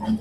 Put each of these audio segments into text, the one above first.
Good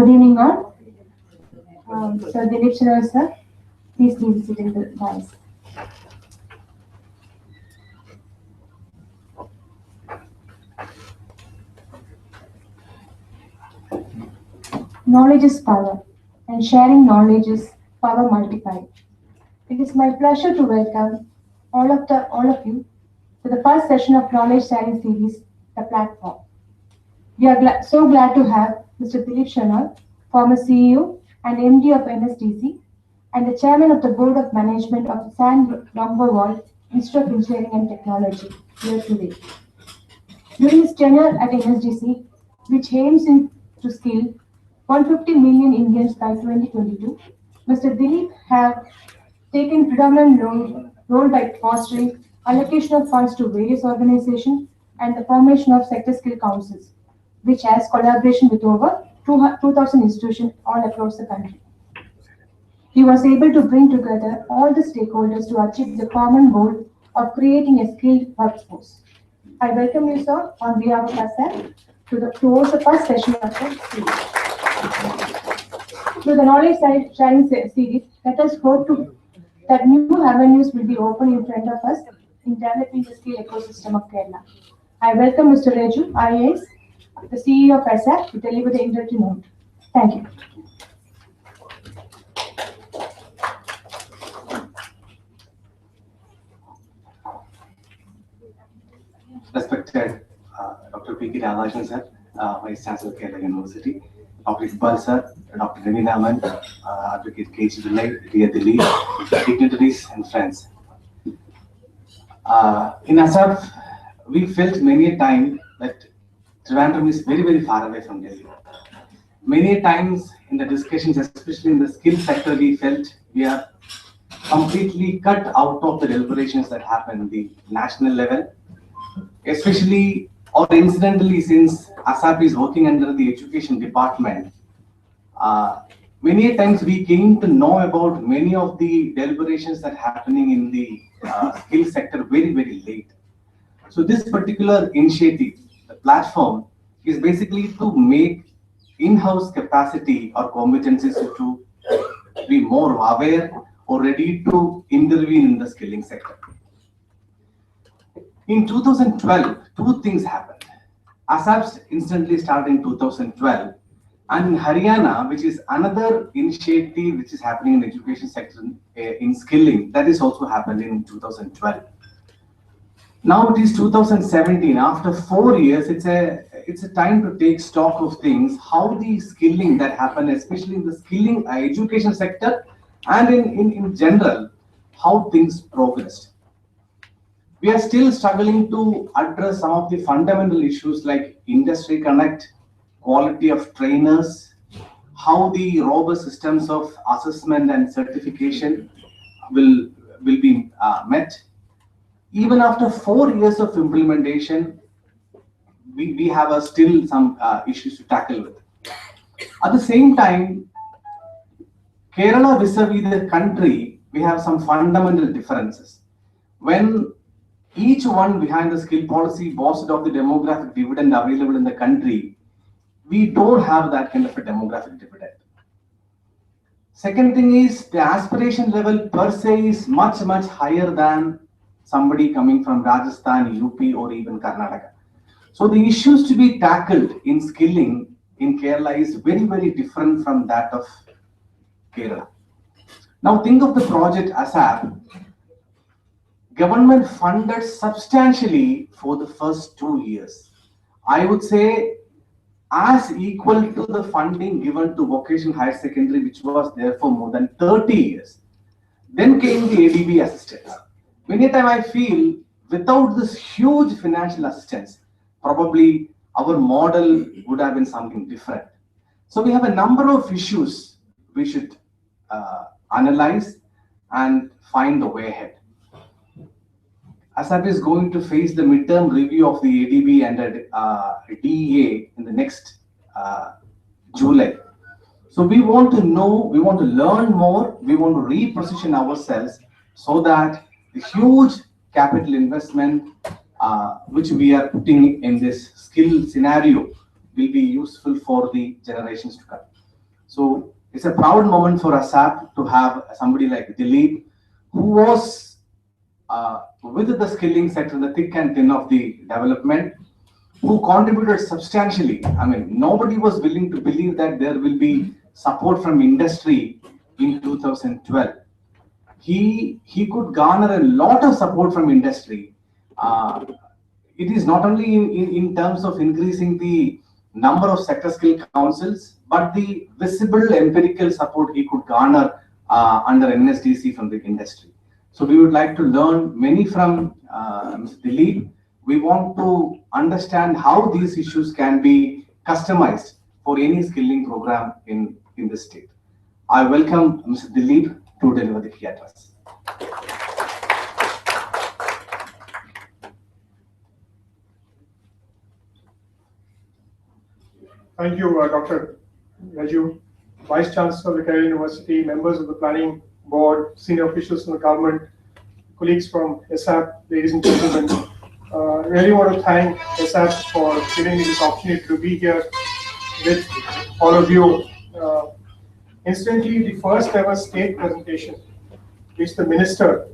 evening, all. Sir Dilip, sir, please leave sit in the dais. Knowledge is power, and sharing knowledge is power multiplied. It is my pleasure to welcome all of you to the first session of Knowledge Sharing Series, The Platform. We are so glad to have Mr. Dilip Chenoy, former CEO and MD of NSDC, and the Chairman of the Board of Management of San Romboval Institute of Engineering and Technology, here today. During his tenure at NSDC, which aims to skill 150 million Indians by 2022, Mr. Dilip have taken predominant role by fostering allocation of funds to various organizations and the formation of sector skill councils, which has collaboration with over 2,000 institutions all across the country. He was able to bring together all the stakeholders to achieve the common goal of creating a skilled workforce. I welcome you, sir, on behalf of us to host the first session of the series. Through the knowledge sharing series, let us hope that new avenues will be open in front of us in developing the skill ecosystem of Kerala. I welcome Mr. Raju, IAS, the CEO of ASAP, to deliver the introductory note. Thank you. Respected Dr. P.K. Ravajan sir, Vice Chancellor Kerala University, Dr. Iqbal sir, Dr. Ravi Naman, Advocate K.G. Dilip, dear Dilip, dignitaries and friends. In ASAP, we felt many a time that Trivandrum is very, very far away from Delhi. Many times in the discussions, especially in the skill sector, we felt we are completely cut out of the deliberations that happen at the national level, especially or incidentally, since ASAP is working under the education department. Many times we came to know about many of the deliberations that are happening in the skill sector very, very late. So this particular initiative, the platform, is basically to make in-house capacity or competencies to be more aware or ready to intervene in the skilling sector. In 2012, two things happened. ASAP instantly started in 2012, and in Haryana, which is another initiative which is happening in the education sector in skilling, that is also happened in 2012. Now it is 2017. After 4 years, it's a time to take stock of things, how the skilling that happened, especially in the skilling education sector, and in general, how things progressed. We are still struggling to address some of the fundamental issues like industry connect, quality of trainers, how the robust systems of assessment and certification will be met. Even after 4 years of implementation, we have still some issues to tackle with. At the same time, Kerala vis-a-vis the country, we have some fundamental differences. When each one behind the skill policy boasted of the demographic dividend available in the country, we don't have that kind of a demographic dividend. Second thing is the aspiration level per se is much, much higher than somebody coming from Rajasthan, UP, or even Karnataka. So the issues to be tackled in skilling in Kerala is very, very different from that of Kerala. Now think of the project ASAP. Government funded substantially for the first 2 years. I would say as equal to the funding given to vocational higher secondary, which was there for more than 30 years. Then came the ADB assistance. Many a time I feel without this huge financial assistance, probably our model would have been something different. So we have a number of issues we should analyze and find the way ahead. ASAP is going to face the midterm review of the ADB and DEA in the next July. So we want to know, we want to learn more, we want to reposition ourselves so that the huge capital investment which we are putting in this skill scenario will be useful for the generations to come. So it's a proud moment for ASAP to have somebody like Dilip, who was with the skilling sector, the thick and thin of the development, who contributed substantially. I mean, nobody was willing to believe that there will be support from industry in 2012. He could garner a lot of support from industry. It is not only in terms of increasing the number of sector skill councils, but the visible empirical support he could garner under NSDC from the industry. So we would like to learn many from Mr. Dilip. We want to understand how these issues can be customized for any skilling program in the state. I welcome Mr. Dilip to deliver the key address. Thank you, Dr. Raju, Vice Chancellor of the Kerala University, members of the Planning Board, senior officials from the government, colleagues from ASAP, ladies and gentlemen. Really want to thank ASAP for giving me this opportunity to be here with all of you. Incidentally, the first ever state presentation which the Minister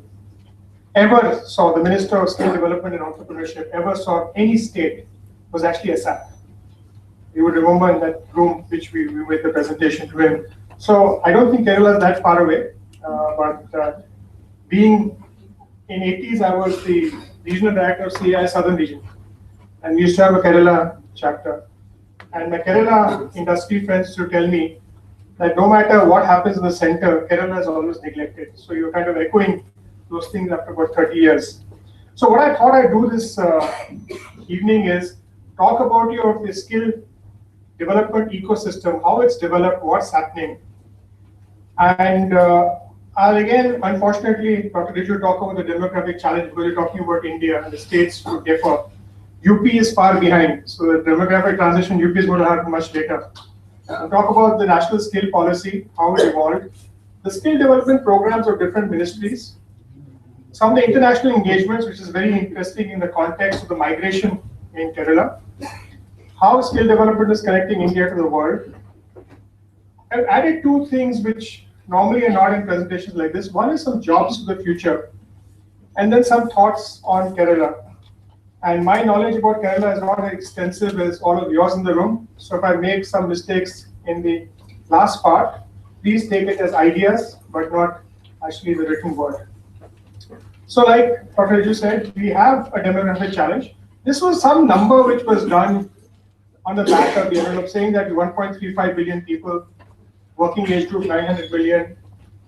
ever saw, the Minister of Skill Development and Entrepreneurship ever saw any state was actually ASAP. You would remember in that room which we made the presentation to him. So I don't think Kerala is that far away, but being in 80s, I was the regional director of CAI Southern Region, and we used to have a Kerala chapter. And my Kerala industry friends used to tell me that no matter what happens in the center, Kerala is always neglected. So you're kind of echoing those things after about 30 years. So what I thought I'd do this evening is talk about the skill development ecosystem, how it's developed, what's happening. And I'll again, unfortunately, Dr. Raju talk about the demographic challenge because you're talking about India and the states would differ. UP is far behind, so the demographic transition UP is going to happen much later. I'll talk about the national skill policy, how it evolved, the skill development programs of different ministries, some of the international engagements, which is very interesting in the context of the migration in Kerala, how skill development is connecting India to the world. I've added two things which normally are not in presentations like this. One is some jobs for the future, and then some thoughts on Kerala. And my knowledge about Kerala is not as extensive as all of yours in the room. So if I make some mistakes in the last part, please take it as ideas, but not actually the written word. So like Dr. Raju said, we have a demographic challenge. This was some number which was done on the back of the envelope saying that 1.35 billion people, working age group 900 million,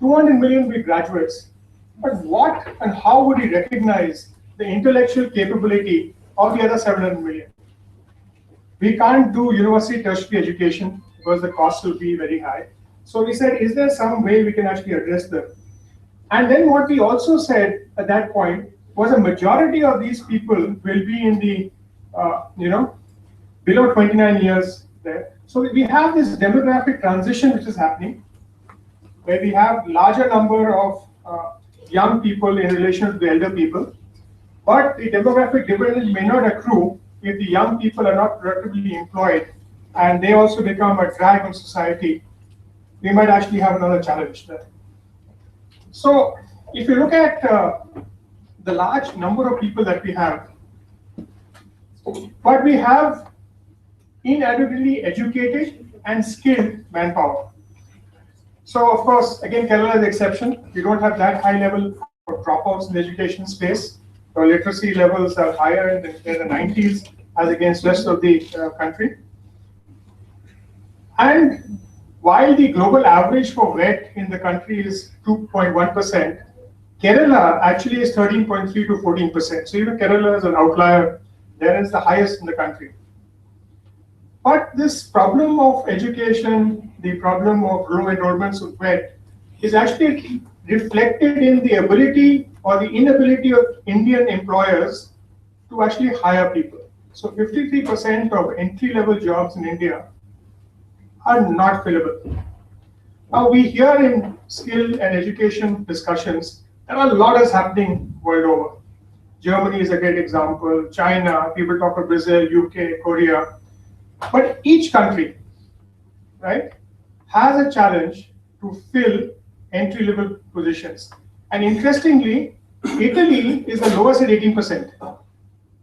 200 million will be graduates. But what and how would he recognize the intellectual capability of the other 700 million? We can't do university tertiary education because the costs will be very high. So we said, is there some way we can actually address them? And then what we also said at that point was a majority of these people will be in the, below 29 years there. So we have this demographic transition which is happening, where we have larger number of young people in relation to the elder people. But the demographic dividend may not accrue if the young people are not productively employed and they also become a drag on society. We might actually have another challenge there. So if you look at the large number of people that we have, but we have inadequately educated and skilled manpower. So of course, again, Kerala is the exception. We don't have that high level for dropouts in the education space. Our literacy levels are higher in the 90s as against rest of the country. And while the global average for VET in the country is 2.1%, Kerala actually is 13.3 to 14%. So even Kerala is an outlier. There is the highest in the country. But this problem of education, the problem of low enrollments with VET, is actually reflected in the ability or the inability of Indian employers to actually hire people. So 53% of entry-level jobs in India are not fillable. Now we hear in skill and education discussions that a lot is happening world over. Germany is a great example, China, people talk of Brazil, UK, Korea. But each country, right, has a challenge to fill entry-level positions. And interestingly, Italy is the lowest at 18%.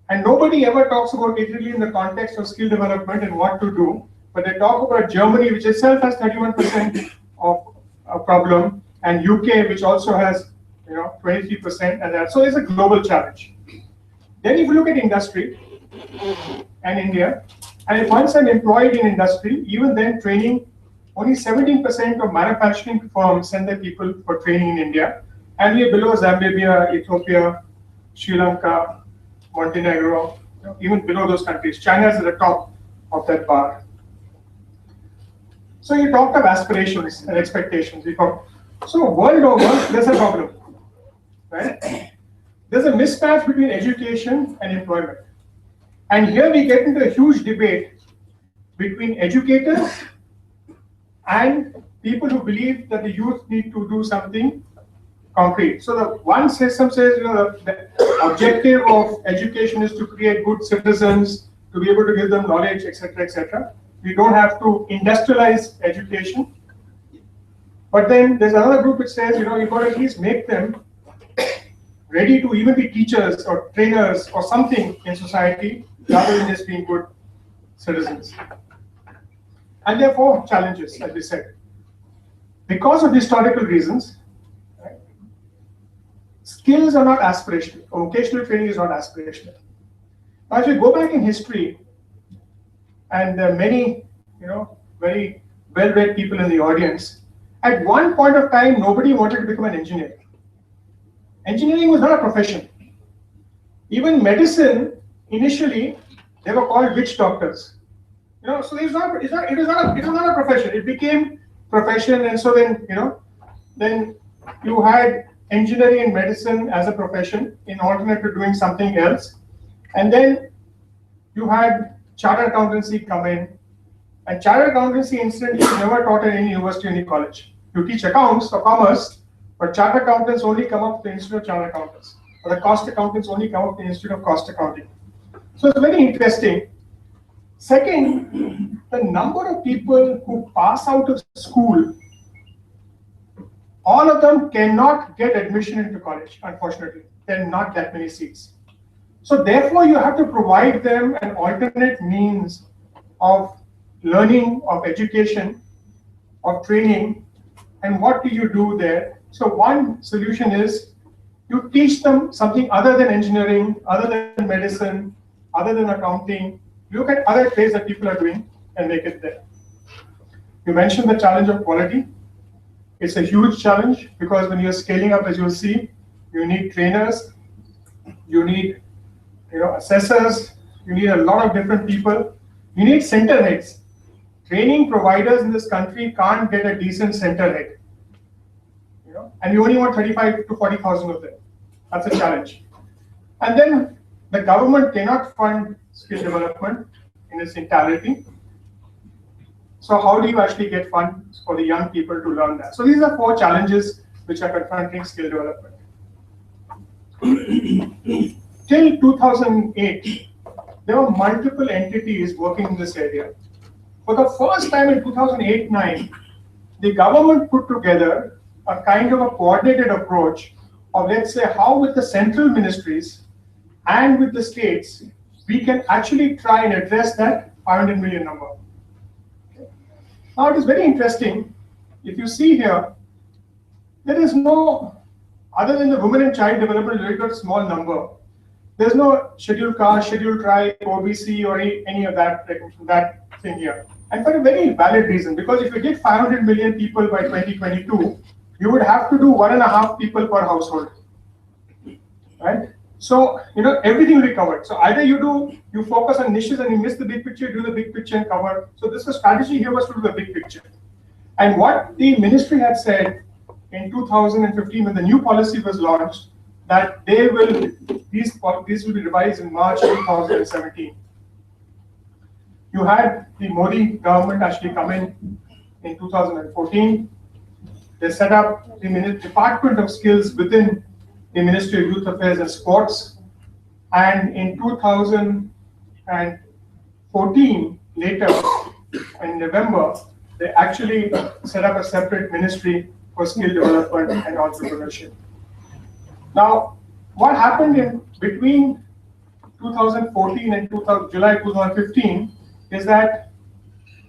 And nobody ever talks about Italy in the context of skill development and what to do. But they talk about Germany, which itself has 31% of a problem, and UK, which also has 23%, and that. So it's a global challenge. Then if you look at industry and India, and if once I'm employed in industry, even then training, only 17% of manufacturing firms send their people for training in India, and we're below Zambia, Ethiopia, Sri Lanka, Montenegro, even below those countries. China is at the top of that bar. So you talked of aspirations and expectations. So world over, there's a problem, right? There's a mismatch between education and employment. And here we get into a huge debate between educators and people who believe that the youth need to do something concrete. So the one system says, the objective of education is to create good citizens, to be able to give them knowledge, etc., etc. We don't have to industrialize education. But then there's another group which says, you've got to at least make them ready to even be teachers or trainers or something in society, rather than just being good citizens. And therefore, challenges, as we said. Because of historical reasons, right, skills are not aspirational. Vocational training is not aspirational. Now, as we go back in history, and there are many, very well-read people in the audience, at one point of time, nobody wanted to become an engineer. Engineering was not a profession. Even medicine, initially, they were called witch doctors. So it was not a profession. It became profession, and so then you had engineering and medicine as a profession in alternate to doing something else, and then you had chartered accountancy come in, and chartered accountancy incidentally is never taught in any university or any college. You teach accounts or commerce, but chartered accountants only come up to the Institute of Chartered Accountants, or the cost accountants only come up to the Institute of Cost Accounting. So it's very interesting. Second, the number of people who pass out of school, all of them cannot get admission into college, unfortunately. There are not that many seats. So therefore, you have to provide them an alternate means of learning, of education, of training, and what do you do there? So one solution is you teach them something other than engineering, other than medicine, other than accounting. Look at other trades that people are doing and make it there. You mentioned the challenge of quality. It's a huge challenge because when you're scaling up, as you'll see, you need trainers, you need assessors, you need a lot of different people. You need center heads. Training providers in this country can't get a decent center head. And you only want 35 to 40,000 of them. That's a challenge. And then the government cannot fund skill development in its entirety. So how do you actually get funds for the young people to learn that? So these are 4 challenges which are confronting skill development. Till 2008, there were multiple entities working in this area. For the first time in 2008-9, the government put together a kind of a coordinated approach of, let's say, how with the central ministries and with the states, we can actually try and address that 500 million number. Now, it is very interesting. If you see here, there is no, other than the women and child development, very good small number. There's no scheduled caste, scheduled tribe, OBC, or any of that thing here. And for a very valid reason, because if you get 500 million people by 2022, you would have to do 1.5 people per household, right? So, everything will be covered. So either you focus on niches and you miss the big picture, do the big picture and cover. So this strategy here was to do the big picture. And what the ministry had said in 2015 when the new policy was launched, that these will be revised in March 2017. You had the Modi government actually come in 2014. They set up the Department of Skills within the Ministry of Youth Affairs and Sports. And in 2014, later in November, they actually set up a separate ministry for skill development and entrepreneurship. Now, what happened in between 2014 and July 2015 is that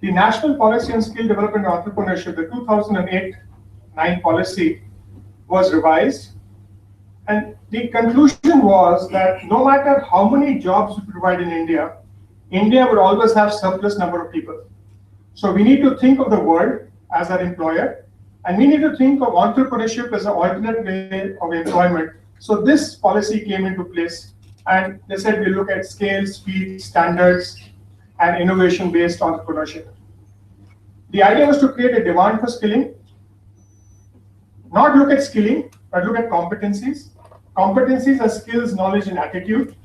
the National Policy on Skill Development and Entrepreneurship, the 2008-9 policy, was revised. And the conclusion was that no matter how many jobs we provide in India, India would always have surplus number of people. So we need to think of the world as our employer, and we need to think of entrepreneurship as an alternate way of employment. So this policy came into place, and they said we look at scale, speed, standards, and innovation-based entrepreneurship. The idea was to create a demand for skilling, not look at skilling, but look at competencies. Competencies are skills, knowledge, and attitude,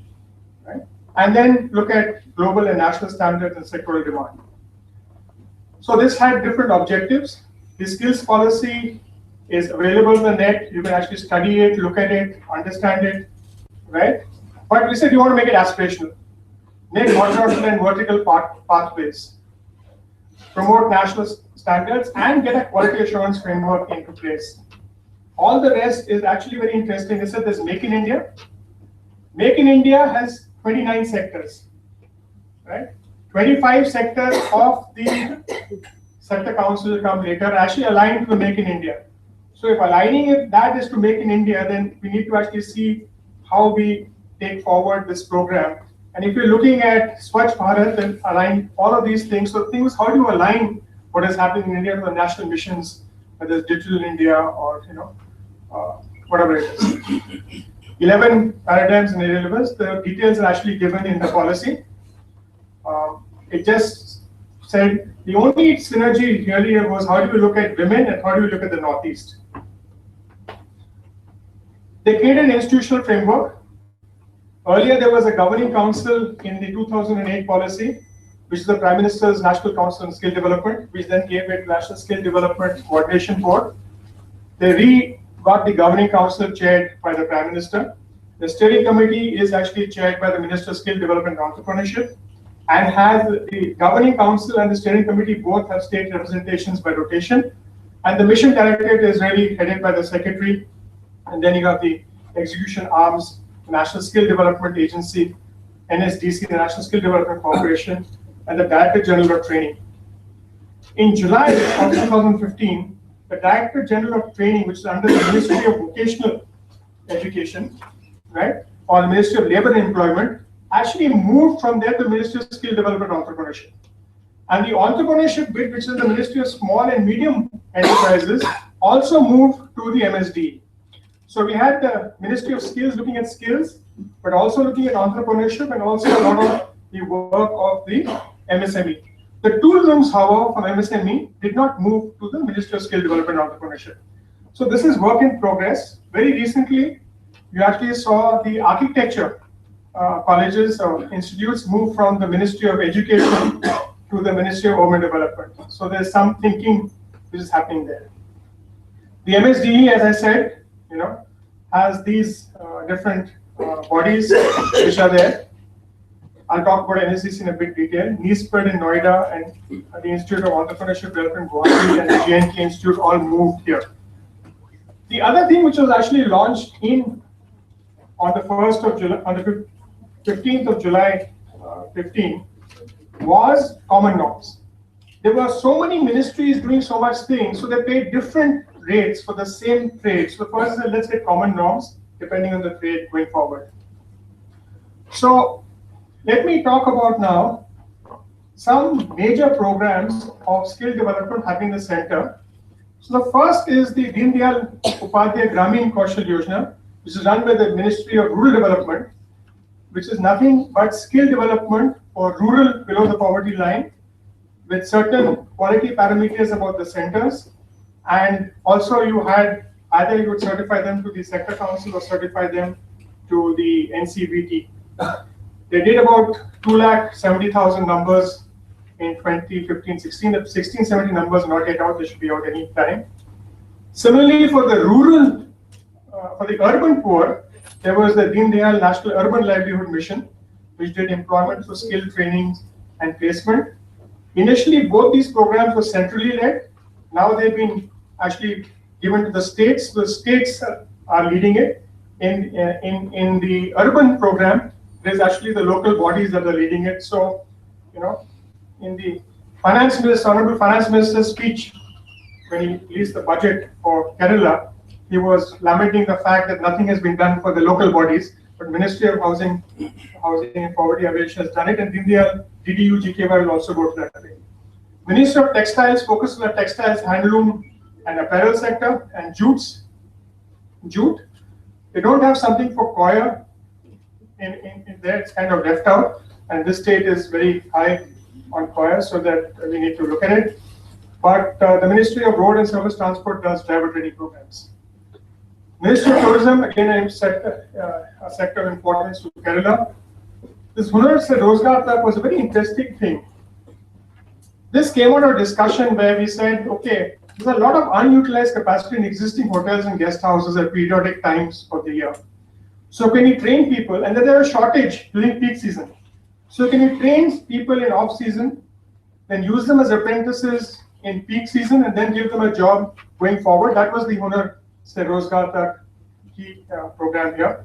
right? And then look at global and national standards and sectoral demand. So this had different objectives. The skills policy is available on the net. You can actually study it, look at it, understand it, right? But we said you want to make it aspirational. Make horizontal and vertical pathways. Promote national standards and get a quality assurance framework into place. All the rest is actually very interesting. They said there's Make in India. Make in India has 29 sectors, right? 25 sectors of the sector council will come later, actually aligned to the Make in India. So if aligning that is to Make in India, then we need to actually see how we take forward this program. And if you're looking at Swachh Bharat and align all of these things, so things, how do you align what is happening in India to the national missions, whether it's Digital India or whatever it is. 11 paradigms and irrelevance. The details are actually given in the policy. It just said the only synergy really was how do we look at women and how do we look at the Northeast. They created an institutional framework. Earlier, there was a governing council in the 2008 policy, which is the Prime Minister's National Council on Skill Development, which then gave it National Skill Development Coordination Board. They got the governing council chaired by the Prime Minister. The steering committee is actually chaired by the Minister of Skill Development and Entrepreneurship, and has the governing council and the steering committee both have state representations by rotation. And the mission directorate is really headed by the secretary. And then you have the execution arms, the National Skill Development Agency, NSDC, the National Skill Development Corporation, and the Director General of Training. In July of 2015, the Director General of Training, which is under the Ministry of Vocational Education, right, or the Ministry of Labor and Employment, actually moved from there to the Ministry of Skill Development and Entrepreneurship. And the entrepreneurship bit, which is the Ministry of Small and Medium Enterprises, also moved to the MSD. So we had the Ministry of Skills looking at skills, but also looking at entrepreneurship and also a lot of the work of the MSME. The tool rooms, however, from MSME did not move to the Ministry of Skill Development and Entrepreneurship. So this is work in progress. Very recently, you actually saw the architecture colleges or institutes move from the Ministry of Education to the Ministry of Urban Development. So there's some thinking which is happening there. The MSDE, as I said, has these different bodies which are there. I'll talk about NSCC in a bit detail. NISPED in Noida and the Institute of Entrepreneurship Development Guwahati and the JNK Institute all moved here. The other thing which was actually launched on the 1st of July, on the 15th of July 15, was common norms. There were so many ministries doing so much things, so they paid different rates for the same trade. So the first is, let's get common norms depending on the trade going forward. So let me talk about now some major programs of skill development having the center. So the first is the Deen Dayal Upadhyay Gramin Kaushal Yojana, which is run by the Ministry of Rural Development, which is nothing but skill development for rural below the poverty line, with certain quality parameters about the centers. And also you had, either you would certify them to the sector council or certify them to the NCVT. They did about 270,000 numbers in 2015-16. The 1670 numbers are not yet out, they should be out any time. Similarly, for the rural, for the urban poor, there was the Deen Dayal National Urban Livelihood Mission, which did employment for skill training and placement. Initially, both these programs were centrally led. Now they've been actually given to the states. The states are leading it. In the urban program, there's actually the local bodies that are leading it. So, you know, in the Honorable Finance Minister's speech, when he released the budget for Kerala, he was lamenting the fact that nothing has been done for the local bodies, but Ministry of Housing and Poverty Alleviation has done it, and Deen Dayal DDU GKY will also go to that way. Ministry of Textiles focuses on the textiles, handloom, and apparel sector, and jute. They don't have something for coir in there, it's kind of left out, and this state is very high on coir, so that we need to look at it. But the Ministry of Road and Surface Transport does driver training programs. Ministry of Tourism, again, a sector of importance to Kerala. This Hunar Se Rozgar Tak was a very interesting thing. This came out of a discussion where we said, okay, there's a lot of unutilized capacity in existing hotels and guest houses at periodic times of the year. So can you train people? And then there was a shortage during peak season. So can you train people in off season, then use them as apprentices in peak season, and then give them a job going forward? That was the Hunar Se Rozgar Tak key program here.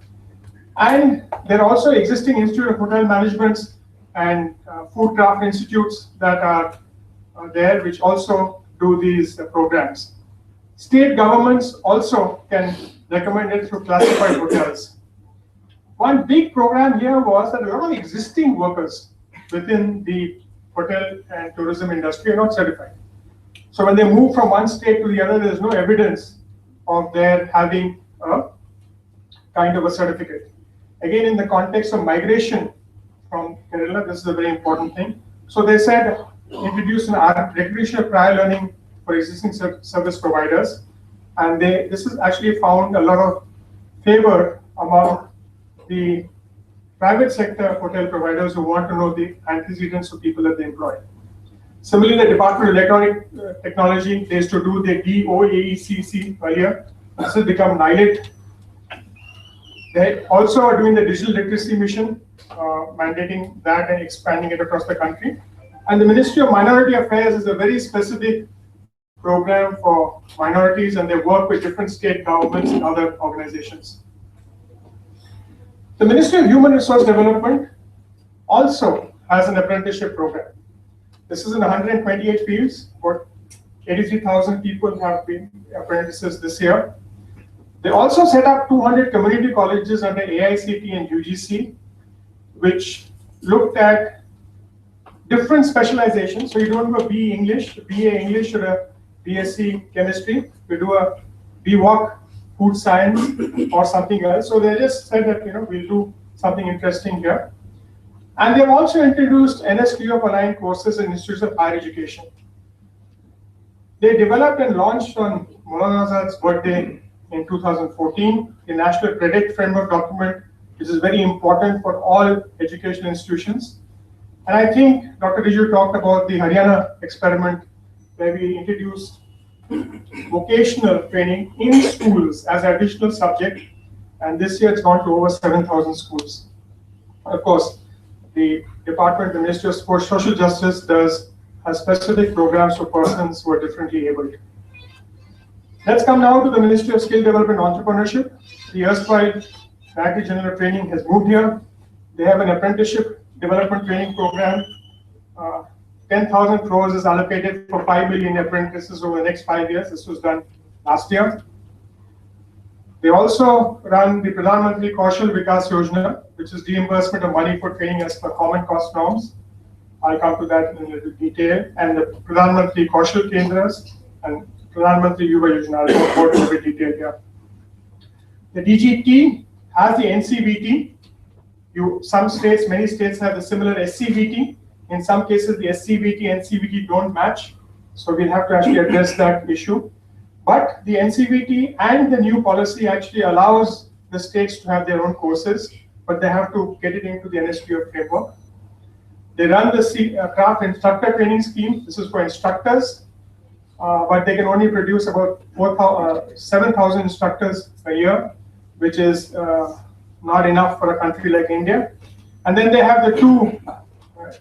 And there are also existing Institute of Hotel Managements and food craft institutes that are there, which also do these programs. State governments also can recommend it through classified hotels. One big program here was that a lot of existing workers within the hotel and tourism industry are not certified. So when they move from one state to the other, there's no evidence of their having a kind of a certificate. Again, in the context of migration from Kerala, this is a very important thing. So they said, introduce an recognition of prior learning for existing service providers. And this has actually found a lot of favor among the private sector hotel providers who want to know the antecedents of people that they employ. Similarly, the Department of Electronic Technology, they used to do the DOAECC earlier. This has become NILIT. They also are doing the digital literacy mission, mandating that and expanding it across the country. And the Ministry of Minority Affairs is a very specific program for minorities, and they work with different state governments and other organizations. The Ministry of Human Resource Development also has an apprenticeship program. This is in 128 fields. About 83,000 people have been apprentices this year. They also set up 200 community colleges under AICT and UGC, which looked at different specializations. So you don't do a BE English, BA English, or a BSc Chemistry. You do a BWOC Food Science or something else. So they just said that, you know, we'll do something interesting here. And they've also introduced NSQF aligned courses in institutes of higher education. They developed and launched on Maulana Azad's birthday in 2014 the National Credit Framework document, which is very important for all educational institutions. And I think Dr. Riju talked about the Haryana experiment, where we introduced vocational training in schools as an additional subject. And this year it's gone to over 7,000 schools. Of course, the Department, the Ministry of Social Justice has specific programs for persons who are differently abled. Let's come now to the Ministry of Skill Development and Entrepreneurship. The erstwhile Director General of Training has moved here. They have an apprenticeship development training program. 10,000 crores is allocated for 5 million apprentices over the next 5 years. This was done last year. They also run the Pradhan Mantri Kaushal Vikas Yojana, which is reimbursement of money for training as per common cost norms. I'll come to that in a little detail. And the Pradhan Mantri Kaushal Kendras and Pradhan Mantri Yuva Yojana. I'll go forward in a bit detail here. The DGT has the NCVT. Some states, many states have the similar SCVT. In some cases, the SCVT and NCVT don't match. So we'll have to actually address that issue. But the NCVT and the new policy actually allows the states to have their own courses, but they have to get it into the NSTO framework. They run the craft instructor training scheme. This is for instructors, but they can only produce about 7,000 instructors a year, which is not enough for a country like India. And then they have the two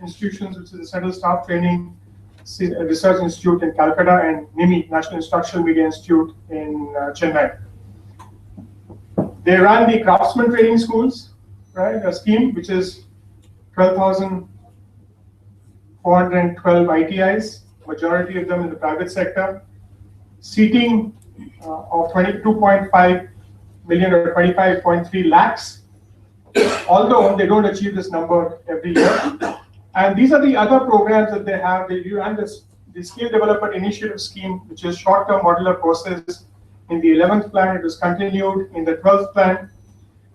institutions, which is the Central Staff Training Research Institute in Calcutta and NIMI, National Instructional Media Institute in Chennai. They run the craftsman training schools, right? A scheme which is 12,412 ITIs, majority of them in the private sector, seating of 22.5 million or 25.3 lakhs, although they don't achieve this number every year. And these are the other programs that they have. They run the Skill Development Initiative Scheme, which is short-term modular courses. In the 11th plan, it was continued in the 12th plan,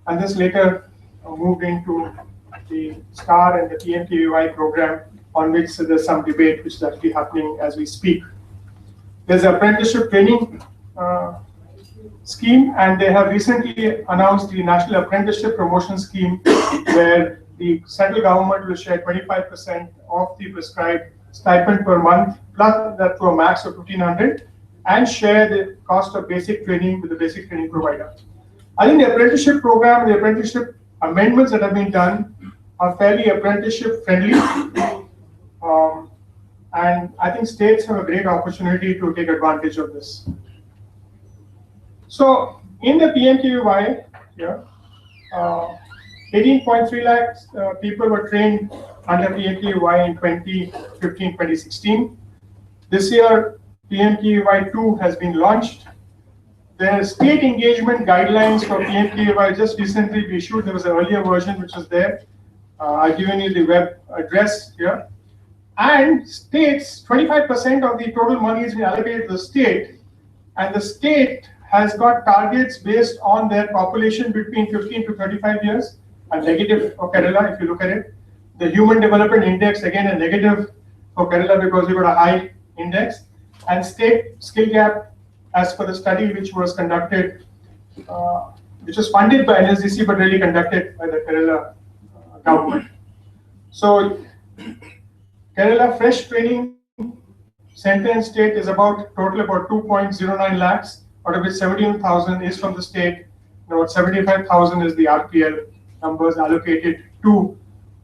and this later moved into the STAR and the PMKVY program, on which there's some debate which is actually happening as we speak. There's an apprenticeship training scheme, and they have recently announced the National Apprenticeship Promotion Scheme, where the central government will share 25% of the prescribed stipend per month, plus that to a max of 1,500, and share the cost of basic training with the basic training provider. I think the apprenticeship program, the apprenticeship amendments that have been done are fairly apprenticeship friendly. And I think states have a great opportunity to take advantage of this. So in the PMKVY, 18.3 lakhs people were trained under PMKVY in 2015-2016. This year, PMKVY 2 has been launched. The state engagement guidelines for PMKVY just recently issued. There was an earlier version which was there. I've given you the web address here. And states, 25% of the total money is being allocated to the state, and the state has got targets based on their population between 15 to 35 years, a negative for Kerala if you look at it. The Human Development Index, again a negative for Kerala because we got a high index. And state skill gap, as per the study which was conducted, which was funded by NSDC but really conducted by the Kerala government. So Kerala Fresh Training Center and State is about total about 2.09 lakhs, out of which 17,000 is from the state. About 75,000 is the RPL numbers allocated to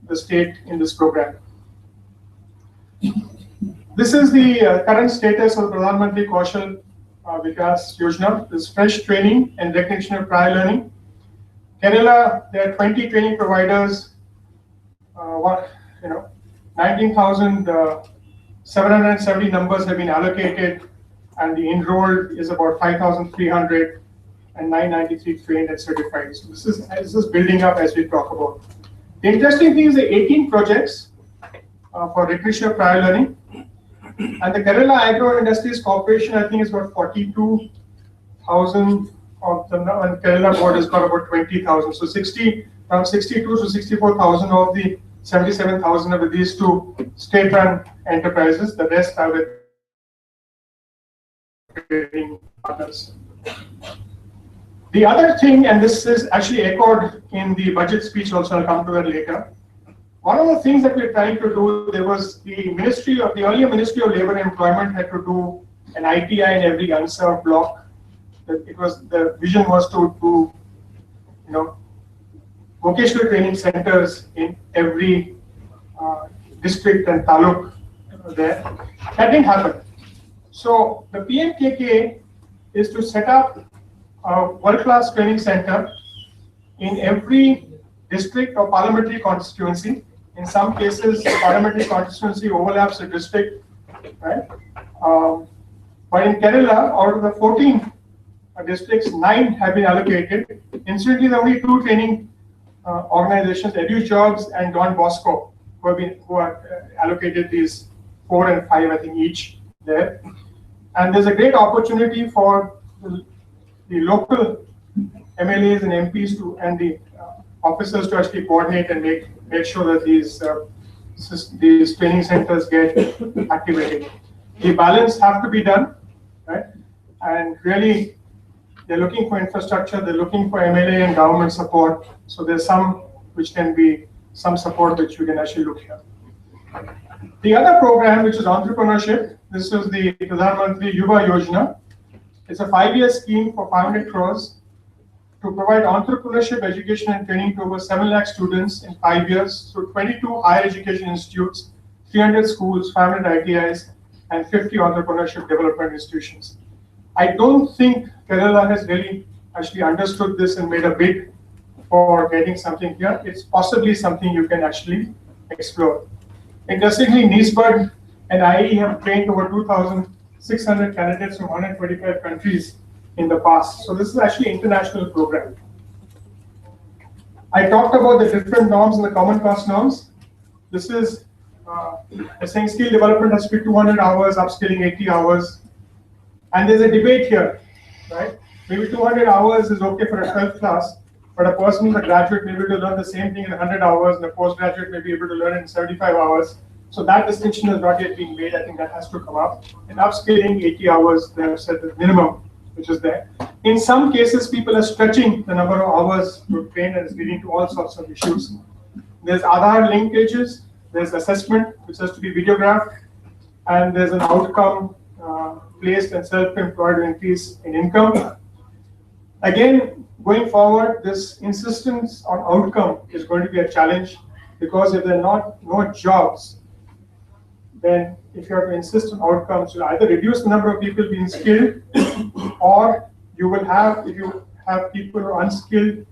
the state in this program. This is the current status of the Pradhan Mantri Kaushal Vikas Yojana. This is fresh training and recognition of prior learning. Kerala, there are 20 training providers. 19,770 numbers have been allocated, and the enrolled is about 5,300, and 993 trained and certified. So this is building up as we talk about. The interesting thing is the 18 projects for recognition of prior learning, and the Kerala Agro Industries Corporation, I think, is about 42,000 of them now, and Kerala board has got about 20,000. So around 62 to 64,000 of the 77,000 are with these two state-run enterprises. The rest are with trading partners. The other thing, and this is actually echoed in the budget speech also, I'll come to that later. One of the things that we're trying to do, there was the earlier Ministry of Labour and Employment had to do an ITI in every unserved block. The vision was to do, vocational training centers in every district and taluk there. That didn't happen. So the PMKK is to set up a world-class training center in every district or parliamentary constituency. In some cases, the parliamentary constituency overlaps the district, right? But in Kerala, out of the 14 districts, 9 have been allocated. Incidentally, there are only 2 training organizations, EduJobs and Don Bosco, who are allocated these 4 and 5, I think, each there. And there's a great opportunity for the local MLAs and MPs and the officers to actually coordinate and make sure that these training centers get activated. The balance have to be done, right? And really, they're looking for infrastructure, they're looking for MLA and government support. So there's some which can be some support which we can actually look here. The other program, which is entrepreneurship, this is the Pradhan Mantri Yuva Yojana. It's a 5-year scheme for 500 crores to provide entrepreneurship education and training to over 7 lakh students in 5 years through 22 higher education institutes, 300 schools, 500 ITIs, and 50 entrepreneurship development institutions. I don't think Kerala has really actually understood this and made a bid for getting something here. It's possibly something you can actually explore. Interestingly, NISBUD and IE have trained over 2,600 candidates from 125 countries in the past. So this is actually an international program. I talked about the different norms and the common cost norms. This is saying skill development has to be 200 hours, upskilling 80 hours. And there's a debate here, right? Maybe 200 hours is okay for a 12th class, but a person who's a graduate may be able to learn the same thing in 100 hours, and a postgraduate may be able to learn it in 75 hours. So that distinction has not yet been made. I think that has to come up. In upskilling, 80 hours, they have set the minimum, which is there. In some cases, people are stretching the number of hours to train, and it's leading to all sorts of issues. There's Aadhaar linkages, there's assessment, which has to be videographed, and there's an outcome placed and self-employed increase in income. Again, going forward, this insistence on outcome is going to be a challenge, because if there are no jobs, then if you have to insist on outcomes, you'll either reduce the number of people being skilled, or you will have, if you have people who are unskilled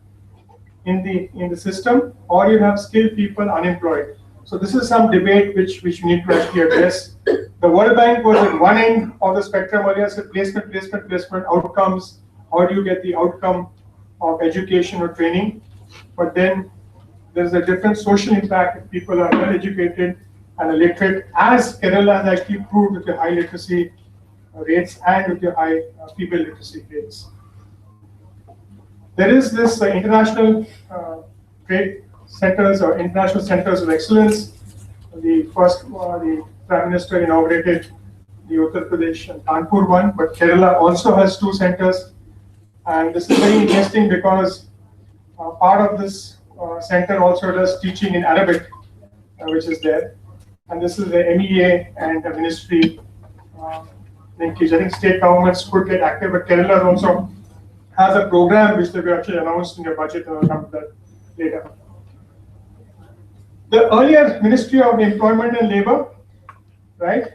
in the system, or you have skilled people unemployed. So this is some debate which we need to actually address. The World Bank was at one end of the spectrum earlier, said placement, outcomes. How do you get the outcome of education or training? But then there's a different social impact if people are well educated and illiterate, as Kerala has actually proved with the high literacy rates and with the high female literacy rates. There is this international trade centers or international centers of excellence. The Prime Minister inaugurated the Uttar Pradesh and Kanpur one, but Kerala also has 2 centers. And this is very interesting because part of this center also does teaching in Arabic, which is there. And this is the MEA and the ministry linkage. I think state governments could get active, but Kerala also has a program which they were actually announced in their budget, and I'll come to that later. The earlier Ministry of Employment and Labor, right,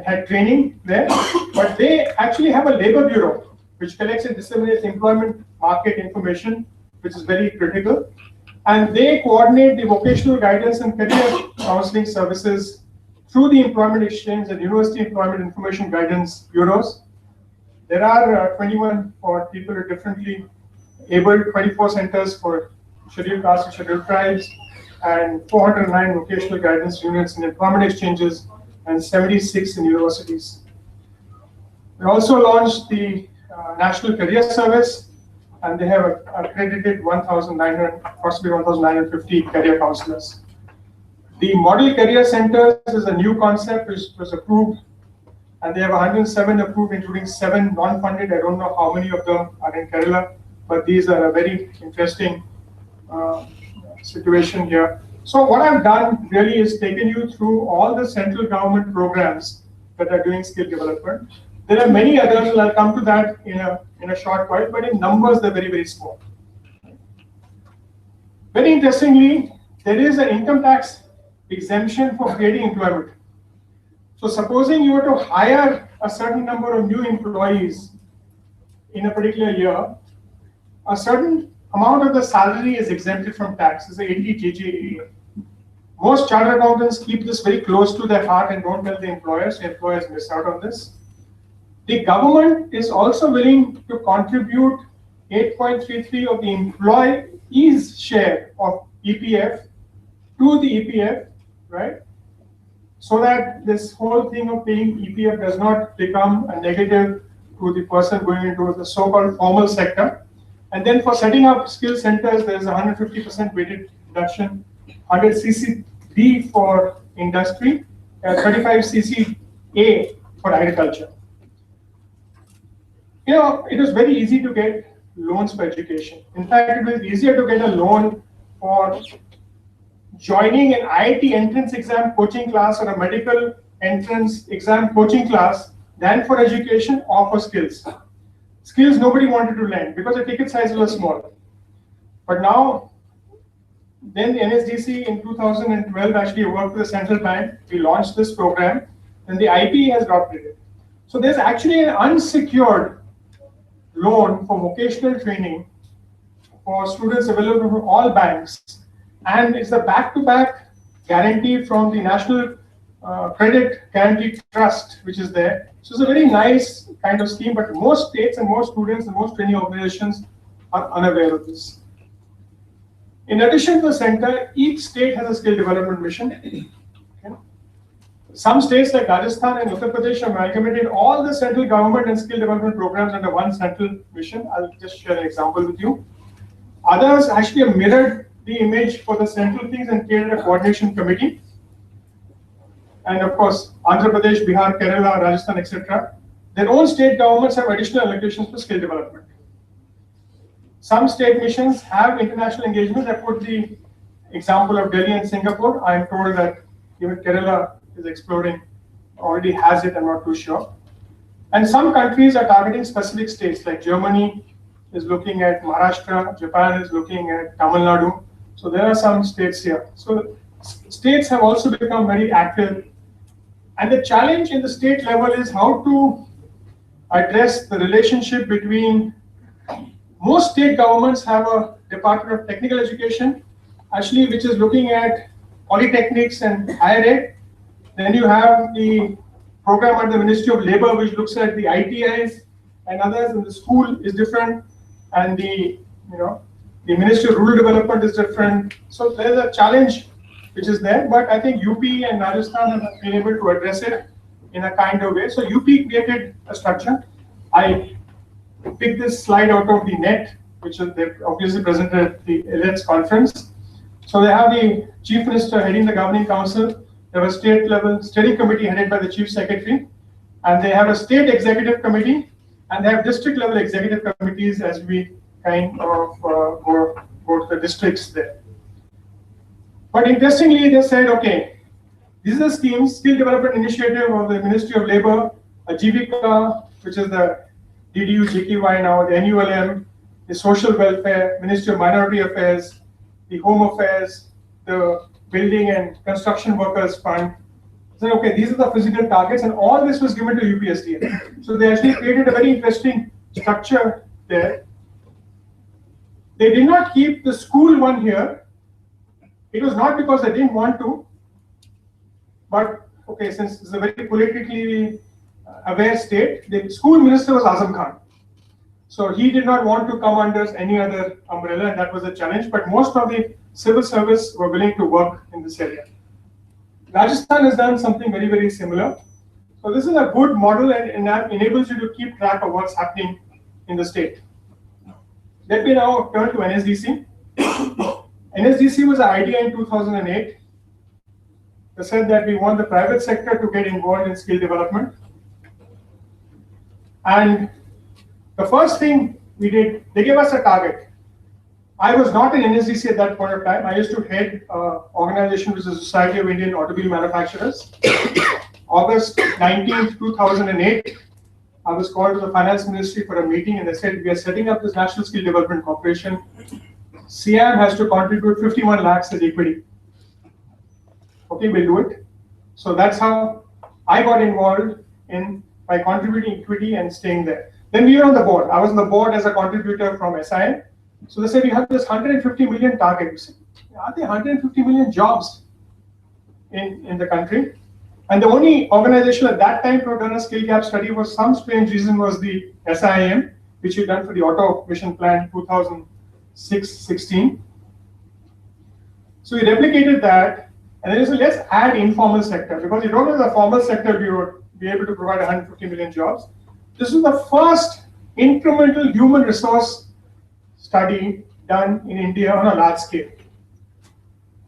had training there, but they actually have a labor bureau which collects and disseminates employment market information, which is very critical. And they coordinate the vocational guidance and career counseling services through the Employment Exchange and University Employment Information Guidance Bureaus. There are 21 for people who are differently able, 24 centers for scheduled castes and scheduled tribes, and 409 vocational guidance units in employment exchanges, and 76 in universities. We also launched the National Career Service, and they have accredited 1,900, possibly 1,950 career counselors. The Model Career Centers is a new concept which was approved, and they have 107 approved, including 7 non-funded. I don't know how many of them are in Kerala, but these are a very interesting situation here. So what I've done really is taken you through all the central government programs that are doing skill development. There are many others, and I'll come to that in a short while, but in numbers, they're very, very small. Very interestingly, there is an income tax exemption for creating employment. So supposing you were to hire a certain number of new employees in a particular year, a certain amount of the salary is exempted from tax. It's 80 JJAA. Most chartered accountants keep this very close to their heart and don't tell the employers. The employers miss out on this. The government is also willing to contribute 8.33 of the employee's share of EPF to the EPF, right? So that this whole thing of paying EPF does not become a negative to the person going into the so-called formal sector. And then for setting up skill centers, there's 150% weighted deduction, 100 CCD for industry, 35 CCA for agriculture. You know, it was very easy to get loans for education. In fact, it was easier to get a loan for joining an IIT entrance exam coaching class or a medical entrance exam coaching class than for education or for skills. Skills nobody wanted to lend because the ticket size was small. But now, then the NSDC in 2012 actually worked with the central bank. We launched this program, and the IPE has adopted it. So there's actually an unsecured loan for vocational training for students available from all banks, and it's a back-to-back guarantee from the National Credit Guarantee Trust, which is there. So it's a very nice kind of scheme, but most states and most students and most training organizations are unaware of this. In addition to the center, each state has a skill development mission. Okay. Some states like Rajasthan and Uttar Pradesh have amalgamated all the central government and skill development programs under one central mission. I'll just share an example with you. Others actually have mirrored the image for the central things and created a coordination committee. And of course, Andhra Pradesh, Bihar, Kerala, Rajasthan, etc. Their own state governments have additional allocations for skill development. Some state missions have international engagement. I put the example of Delhi and Singapore. I am told that even Kerala is exploring, already has it, I'm not too sure. And some countries are targeting specific states, like Germany is looking at Maharashtra, Japan is looking at Tamil Nadu. So there are some states here. So states have also become very active. And the challenge in the state level is how to address the relationship between, most state governments have a Department of Technical Education, actually, which is looking at polytechnics and higher ed. Then you have the program at the Ministry of Labor, which looks at the ITIs and others, and the school is different, and the Ministry of Rural Development is different. So there's a challenge which is there, but I think UP and Rajasthan have been able to address it in a kind of way. So UP created a structure. I picked this slide out of the net, which they obviously presented at the ELETS conference. So they have the Chief Minister heading the Governing Council. They have a state level steering committee headed by the Chief Secretary, and they have a state executive committee, and they have district level executive committees as we kind of go to the districts there. But interestingly, they said, okay, these are the schemes, skill development initiative of the Ministry of Labor, Ajivika, which is the DDU JKY now, the NULM, the Social Welfare, Ministry of Minority Affairs, the Home Affairs, the Building and Construction Workers Fund. So, okay, these are the physical targets, and all this was given to UPSDA. So they actually created a very interesting structure there. They did not keep the school one here. It was not because they didn't want to, but okay, since it's a very politically aware state, the school minister was Azam Khan. So he did not want to come under any other umbrella, and that was a challenge, but most of the civil service were willing to work in this area. Rajasthan has done something very, very similar. So this is a good model, and that enables you to keep track of what's happening in the state. Let me now turn to NSDC. NSDC was an idea in 2008. They said that we want the private sector to get involved in skill development. And the first thing we did, they gave us a target. I was not in NSDC at that point of time. I used to head an organization which is the Society of Indian Automobile Manufacturers. August 19th, 2008, I was called to the Finance Ministry for a meeting, and they said, we are setting up this National Skill Development Corporation. CIAM has to contribute 51 lakhs as equity. Okay, we'll do it. So that's how I got involved by contributing equity and staying there. Then we were on the board. I was on the board as a contributor from SIM. So they said, we have this 150 million target. We said, are there 150 million jobs in the country? And the only organization at that time to have done a skill gap study was some strange reason was the SIM, which we done for the Auto Mission Plan 2006-16. So we replicated that, and then we said, let's add informal sector, because you don't have the formal sector, we would be able to provide 150 million jobs. This is the first incremental human resource study done in India on a large scale.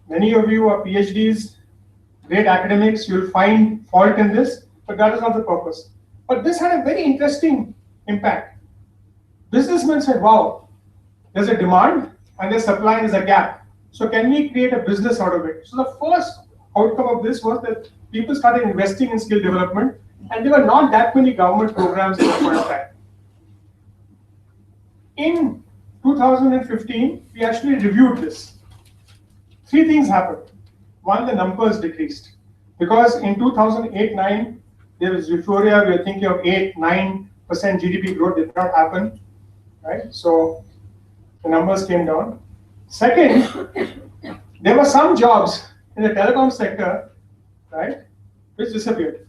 Many of you are PhDs, great academics, you'll find fault in this, but that is not the purpose. But this had a very interesting impact. Businessmen said, wow, there's a demand and there's supply and there's a gap. So can we create a business out of it? So the first outcome of this was that people started investing in skill development, and there were not that many government programs at that point of time. In 2015, we actually reviewed this. Three things happened. One, the numbers decreased. Because in 2008-9, there was euphoria. We were thinking of 8-9% GDP growth. Did not happen. Right? So the numbers came down. Second, there were some jobs in the telecom sector, right, which disappeared.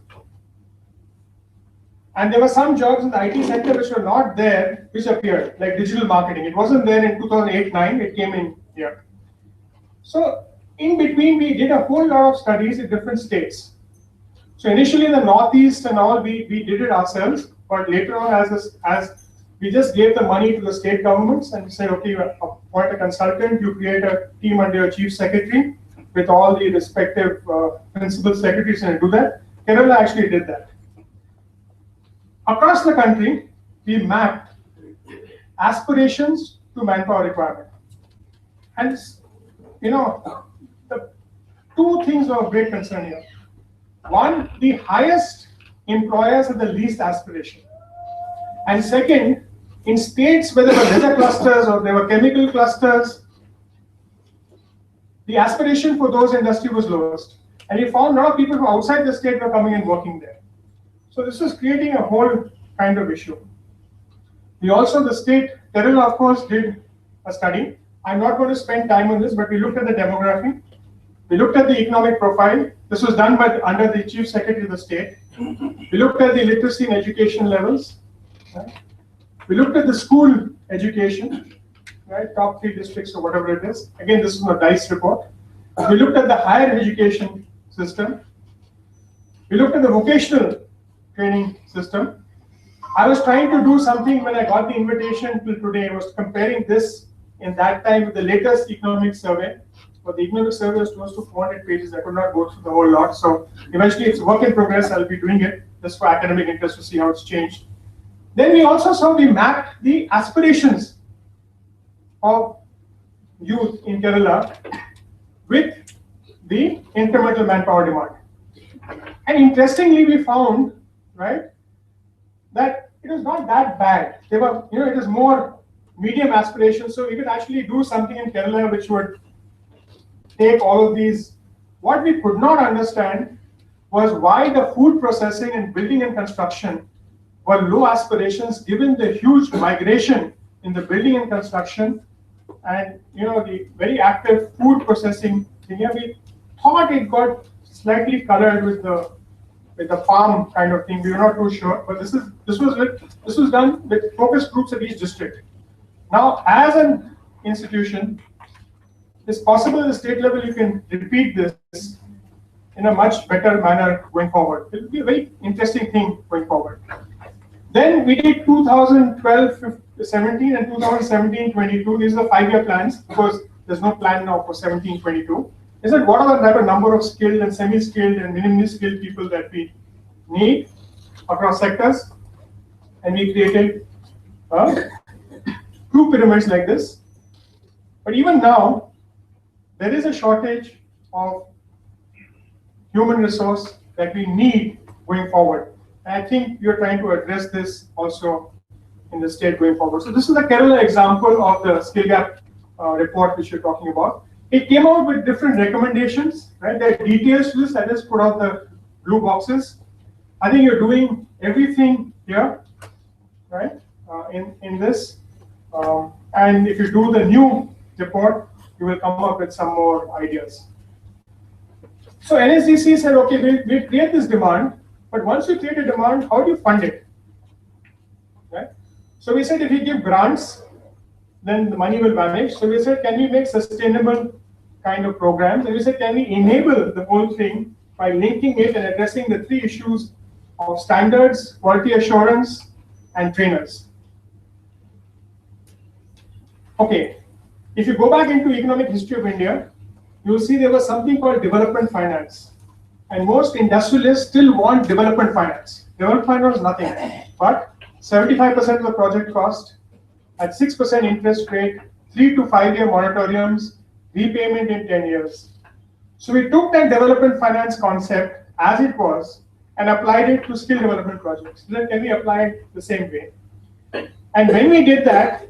And there were some jobs in the IT sector which were not there, which appeared, like digital marketing. It wasn't there in 2008-9, it came in here. So in between, we did a whole lot of studies in different states. So initially in the Northeast and all, we did it ourselves, but later on, as we just gave the money to the state governments and we said, okay, you appoint a consultant, you create a team under your chief secretary with all the respective principal secretaries and do that. Kerala actually did that. Across the country, we mapped aspirations to manpower requirement. And, you know, the two things are of great concern here. One, the highest employers have the least aspiration. And second, in states where there were leisure clusters or there were chemical clusters, the aspiration for those industry was lowest. And we found a lot of people from outside the state were coming and working there. So this was creating a whole kind of issue. We also, the state, Kerala of course did a study. I'm not going to spend time on this, but we looked at the demography. We looked at the economic profile. This was done under the chief secretary of the state. We looked at the literacy and education levels. Right? We looked at the school education, right? Top 3 districts or whatever it is. Again, this is a DICE report. We looked at the higher education system. We looked at the vocational training system. I was trying to do something when I got the invitation till today. I was comparing this in that time with the latest economic survey. But the economic survey was close to 400 pages. I could not go through the whole lot. So eventually it's a work in progress. I'll be doing it just for academic interest to see how it's changed. Then we also saw we mapped the aspirations of youth in Kerala with the incremental manpower demand. And interestingly, we found, right, that it was not that bad. They were, you know, it is more medium aspirations. So we could actually do something in Kerala which would take all of these. What we could not understand was why the food processing and building and construction were low aspirations given the huge migration in the building and construction and, you know, the very active food processing thing. Yeah, we thought it got slightly colored with the farm kind of thing. We were not too sure, but this was done with focus groups at each district. Now, as an institution, it's possible at the state level you can repeat this in a much better manner going forward. It will be a very interesting thing going forward. Then we did 2012-17 and 2017-22. These are the 5-year plans because there's no plan now for 17-22. Is that what are the type of number of skilled and semi-skilled and minimally skilled people that we need across sectors? And we created 2 pyramids like this. But even now, there is a shortage of human resource that we need going forward. And I think you're trying to address this also in the state going forward. So this is the Kerala example of the skill gap report which you're talking about. It came out with different recommendations, right? There are details to this. I just put out the blue boxes. I think you're doing everything here, right? in this. And if you do the new report, you will come up with some more ideas. So NSDC said, okay, we'll create this demand, but once you create a demand, how do you fund it? Right? So we said if we give grants, then the money will vanish. So we said, can we make sustainable kind of programs? And we said, can we enable the whole thing by linking it and addressing the three issues of standards, quality assurance, and trainers. Okay, if you go back into economic history of India, you will see there was something called development finance. And most industrialists still want development finance. Development finance was nothing, but 75% of the project cost at 6% interest rate, 3 to 5 year moratoriums, repayment in 10 years. So we took that development finance concept as it was and applied it to skill development projects. Then can we apply it the same way? And when we did that,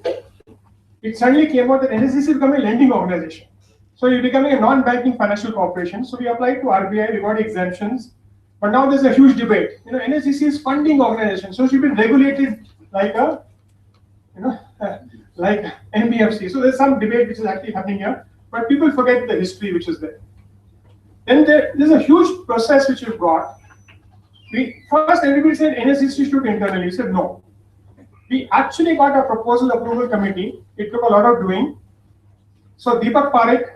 it suddenly came out that NSDC became a lending organization. So you're becoming a non-banking financial corporation. So we applied to RBI, we got exemptions. But now there's a huge debate. NSDC is funding organization, so it should be regulated like a, like NBFC. So there's some debate which is actually happening here, but people forget the history which is there. Then there's a huge process which we've got. First, everybody said NSDC should internally. We said no. We actually got a proposal approval committee. It took a lot of doing. So Deepak Parekh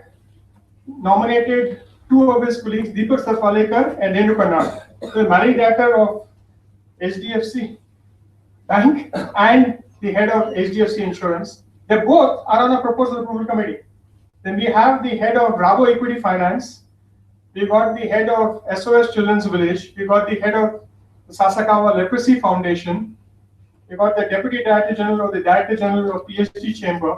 nominated two of his colleagues, Deepak Sarfalekar and Renu Karnad, the managing director of HDFC Bank and the head of HDFC Insurance. They both are on a proposal approval committee. Then we have the head of Bravo Equity Finance. We got the head of SOS Children's Village. We got the head of the Sasakawa Leprosy Foundation. We got the Deputy Director General or the Director General of PhD Chamber.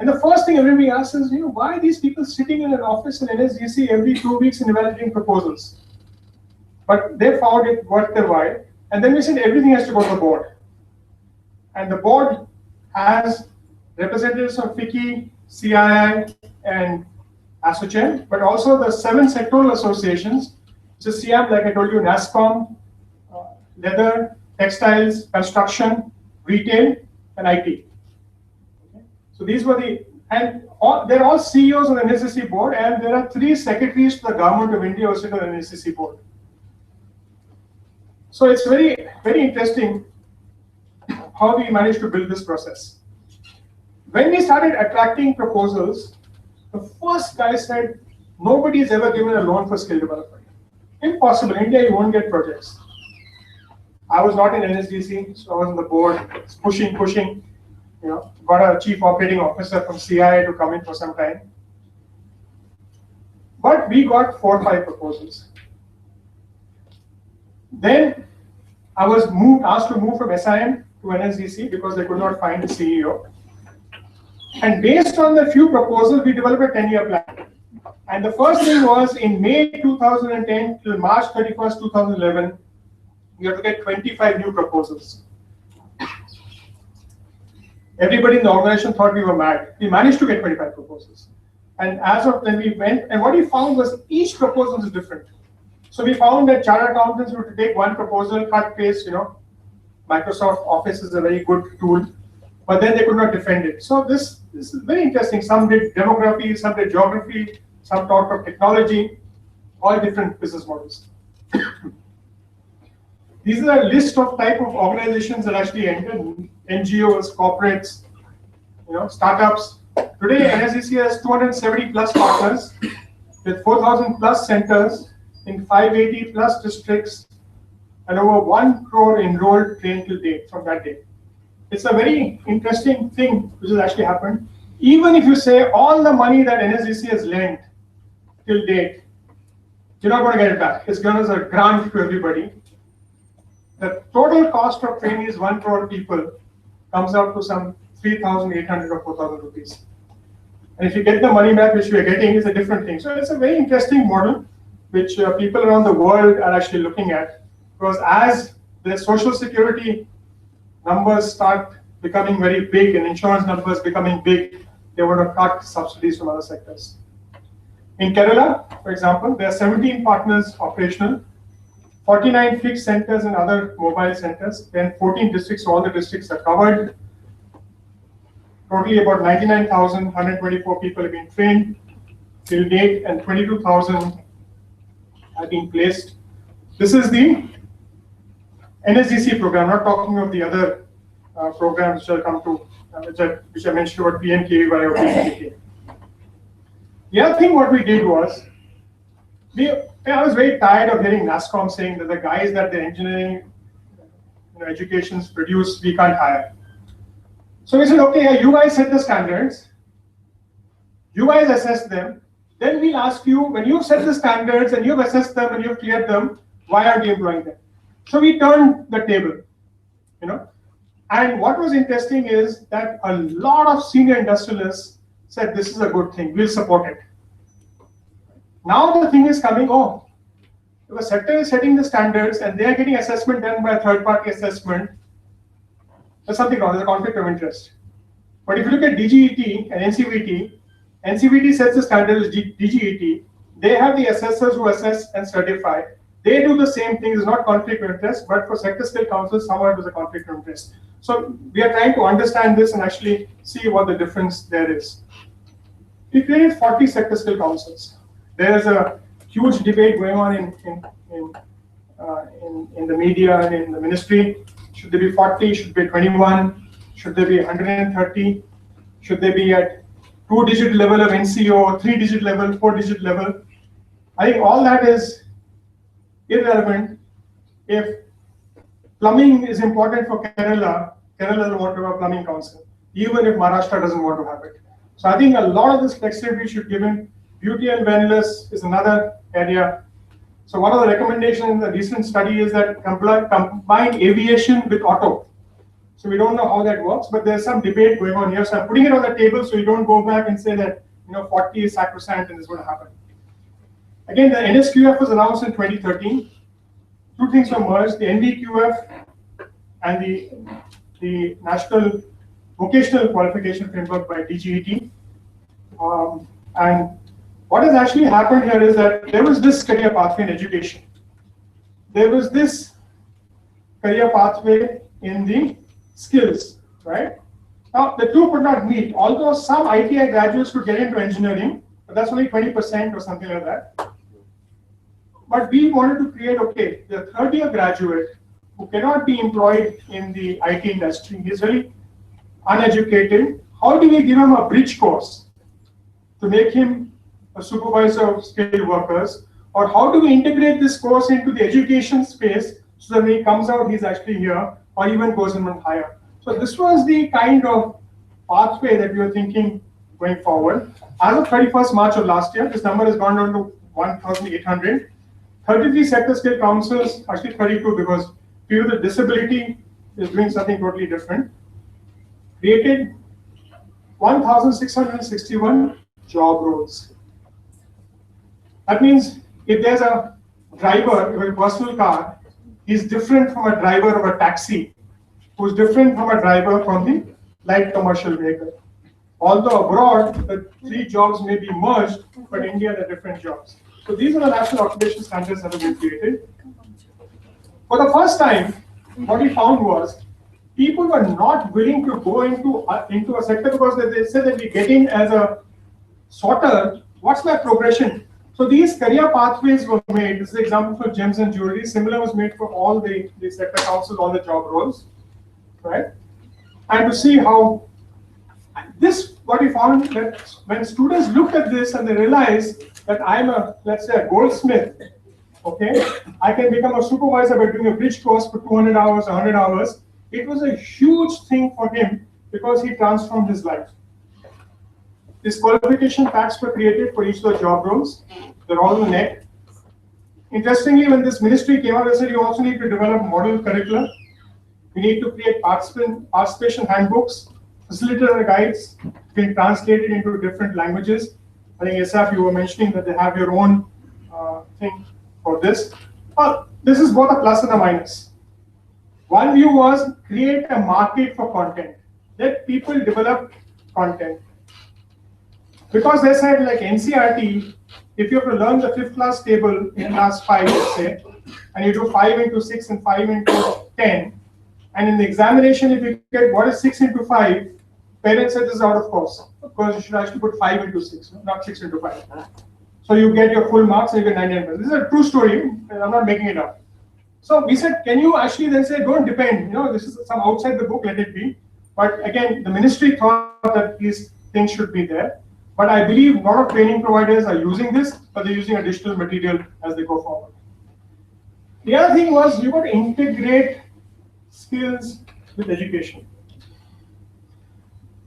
And the first thing everybody asks is, why are these people sitting in an office in NSDC every 2 weeks and evaluating proposals? But they found it worth their while. And then we said everything has to go to the board. And the board has representatives from FICCI, CII, and ASSOCHAM, but also the 7 sectoral associations, which is SIAM, like I told you, NASCOM, leather, textiles, construction, retail, and IT. So these were they're all CEOs of the NSDC board, and there are 3 secretaries to the government of India who sit on the NSDC board. So it's very, very interesting how we managed to build this process. When we started attracting proposals, the first guy said, nobody has ever given a loan for skill development. Impossible. In India, you won't get projects. I was not in NSDC, so I was on the board, pushing. Got a chief operating officer from CII to come in for some time. But we got 4 or 5 proposals. Then I was asked to move from SIM to NSDC because they could not find a CEO. And based on the few proposals, we developed a 10-year plan. And the first thing was in May 2010 till March 31st, 2011, we have to get 25 new proposals. Everybody in the organization thought we were mad. We managed to get 25 proposals. And as of when we went, and what we found was each proposal is different. So we found that chartered accountants would take one proposal, cut, paste, Microsoft Office is a very good tool, but then they could not defend it. So this is very interesting. Some did demography, some did geography, some talked of technology, all different business models. These are a list of type of organizations that actually entered, NGOs, corporates, startups. Today, NSDC has 270 plus partners with 4,000 plus centers in 580 plus districts and over 1 crore enrolled trained till date from that day. It's a very interesting thing which has actually happened. Even if you say all the money that NSDC has lent till date, you're not going to get it back. It's given as a grant to everybody. The total cost of training is 1 crore people comes out to some 3,800 or 4,000 rupees. And if you get the money back, which we are getting, is a different thing. So it's a very interesting model, which people around the world are actually looking at. Because as the social security numbers start becoming very big and insurance numbers becoming big, they want to cut subsidies from other sectors. In Kerala, for example, there are 17 partners operational. 49 fixed centers and other mobile centers, then 14 districts, all the districts are covered. Totally about 99,124 people have been trained till date, and 22,000 have been placed. This is the NSDC program, not talking of the other programs which I'll come to, which I mentioned about PMKVY or PCK. The other thing what we did was, I was very tired of hearing NASSCOM saying that the guys that the engineering educations produce, we can't hire. So we said, okay, you guys set the standards, you guys assess them, then we'll ask you, when you've set the standards and you've assessed them and you've cleared them, why aren't you employing them? So we turned the table, And what was interesting is that a lot of senior industrialists said, this is a good thing, we'll support it. Now the thing is coming, if a sector is setting the standards and they are getting assessment done by a third-party assessment, there's something wrong, there's a conflict of interest. But if you look at DGET and NCVT sets the standards, DGET, they have the assessors who assess and certify. They do the same thing, it's not conflict of interest, but for sector skill councils, somehow it was a conflict of interest. So we are trying to understand this and actually see what the difference there is. We created 40 sector skill councils. There is a huge debate going on in the media and in the ministry. Should there be 40? Should there be 21? Should there be 130? Should they be at 2-digit level of NCO, 3-digit level, 4-digit level? I think all that is irrelevant. If plumbing is important for Kerala, Kerala will want to have a plumbing council, even if Maharashtra doesn't want to have it. So I think a lot of this flexibility should give in. Beauty and wellness is another area. So one of the recommendations in the recent study is that combine aviation with auto. So we don't know how that works, but there's some debate going on here. So I'm putting it on the table so you don't go back and say that 40 is sacrosanct and it's going to happen. Again, the NSQF was announced in 2013. Two things were merged: the NVQF and the National Vocational Qualification Framework by DGET. And what has actually happened here is that there was this career pathway in education. There was this career pathway in the skills, right? Now, the two could not meet, although some ITI graduates could get into engineering, but that's only 20% or something like that. But we wanted to create, the third-year graduate who cannot be employed in the IT industry, he's very uneducated. How do we give him a bridge course to make him a supervisor of skilled workers? Or how do we integrate this course into the education space so that when he comes out, he's actually here, or even goes in higher? So this was the kind of pathway that we were thinking going forward. As of 31st March of last year, this number has gone down to 1,800. 33 sector skill councils, actually 32 because people with disability is doing something totally different. Created 1,661 job roles. That means if there's a driver with a personal car, he's different from a driver of a taxi, who's different from a driver from the light commercial vehicle. Although abroad, the three jobs may be merged, but in India, they're different jobs. So these are the national occupation standards that have been created. For the first time, what we found was people were not willing to go into a sector because they said that we get in as a sorter, what's my progression? So these career pathways were made. This is an example for gems and jewelry. Similar was made for all the sector councils, all the job roles, right? And to see how what we found that when students looked at this and they realized that I'm let's say a goldsmith, I can become a supervisor by doing a bridge course for 200 hours, 100 hours. It was a huge thing for him because he transformed his life. These qualification packs were created for each of the job roles. They're all in the net. Interestingly, when this ministry came out, they said you also need to develop model curricula. We need to create participation handbooks, facilitator guides, being translated into different languages. I think SF, you were mentioning that they have your own thing for this. Well, this is both a plus and a minus. One view was create a market for content. Let people develop content. Because they said like NCRT, if you have to learn the 5th class table in class 5, let's say, and you do 5 into 6 and 5 into 10, and in the examination, if you get what is 6 into 5, parents say this is out of course. Of course, you should actually put 5 into 6, not 6 into 5. So you get your full marks and you get 99%. This is a true story, and I'm not making it up. So we said, can you actually then say, don't depend, this is some outside the book, let it be. But again, the ministry thought that these things should be there. But I believe a lot of training providers are using this, but they're using additional material as they go forward. The other thing was you got to integrate skills with education.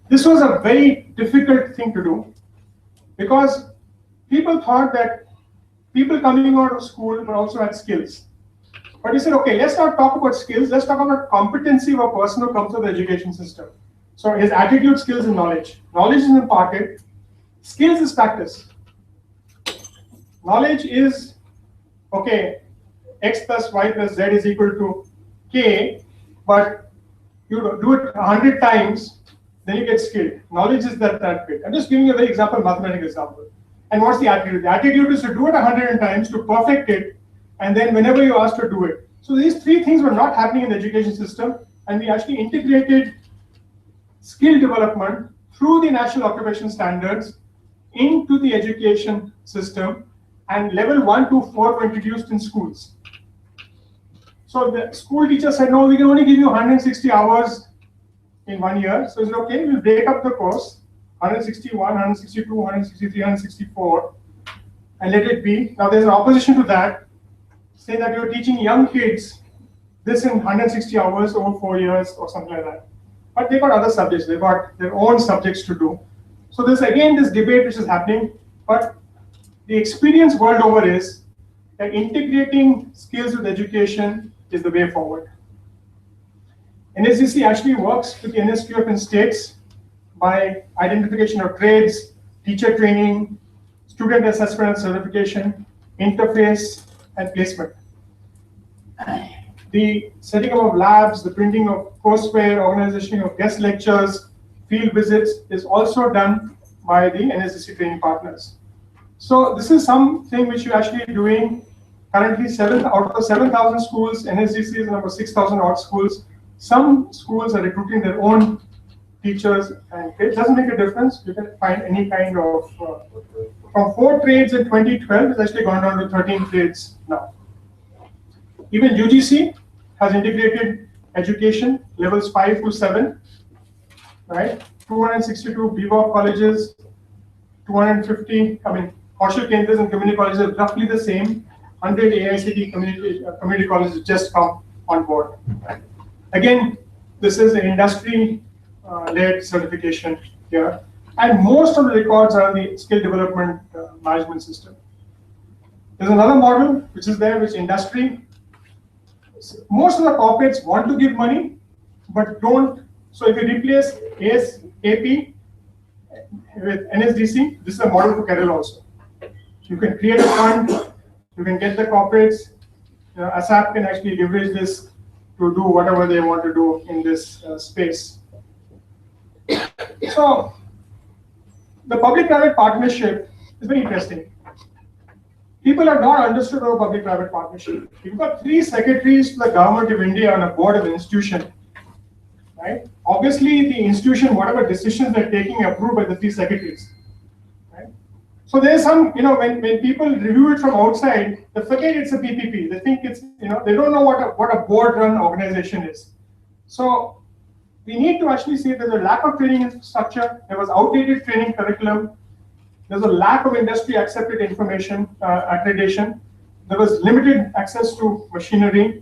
This was a very difficult thing to do because people thought that people coming out of school but also had skills. But we said, okay, let's not talk about skills, let's talk about competency of a person who comes to the education system. So his attitude, skills, and knowledge. Knowledge is imparted, skills is practice. Knowledge is, okay, x plus y plus z is equal to k, but you do it 100 times, then you get skilled. Knowledge is that bit. I'm just giving you a very mathematical example. And what's the attitude? The attitude is to do it 100 times, to perfect it, and then whenever you're asked to do it. So these three things were not happening in the education system, and we actually integrated skill development through the National Occupation Standards into the education system, and level 1 to 4 were introduced in schools. So the school teacher said, no, we can only give you 160 hours in 1 year. So it's okay, we'll break up the course, 161, 162, 163, 164, and let it be. Now there's an opposition to that, saying that you're teaching young kids this in 160 hours over 4 years or something like that. But they've got other subjects, they've got their own subjects to do. So there's again this debate which is happening, but the experience world over is that integrating skills with education is the way forward. NSDC actually works with the NSQF in states by identification of trades, teacher training, student assessment and certification, interface, and placement. The setting up of labs, the printing of courseware, organization of guest lectures, field visits is also done by the NSDC training partners. So this is something which you're actually doing currently. 7 out of 7,000 schools, NSDC is number 6,000 odd schools. Some schools are recruiting their own teachers, and it doesn't make a difference. You can find any kind of, from 4 trades in 2012, it's actually gone down to 13 trades now. Even UGC has integrated education, levels 5 to 7, right? 262 BVOC colleges, 250, partial Kendras and community colleges are roughly the same. 100 AICT community colleges just come on board. Again, this is an industry-led certification here. And most of the records are in the skill development management system. There's another model which is there, which industry. Most of the corporates want to give money, but don't. So if you replace ASAP with NSDC, this is a model for Kerala also. You can create a fund, you can get the corporates, ASAP can actually leverage this to do whatever they want to do in this space. So the public-private partnership is very interesting. People have not understood our public-private partnership. You've got 3 secretaries to the government of India on a board of an institution, right? Obviously, the institution, whatever decisions they're taking, are approved by the 3 secretaries, right? So there's some, when people review it from outside, they forget it's a PPP. They think it's, they don't know what a board-run organization is. So we need to actually say there's a lack of training infrastructure. There was outdated training curriculum. There's a lack of industry-accepted information accreditation. There was limited access to machinery,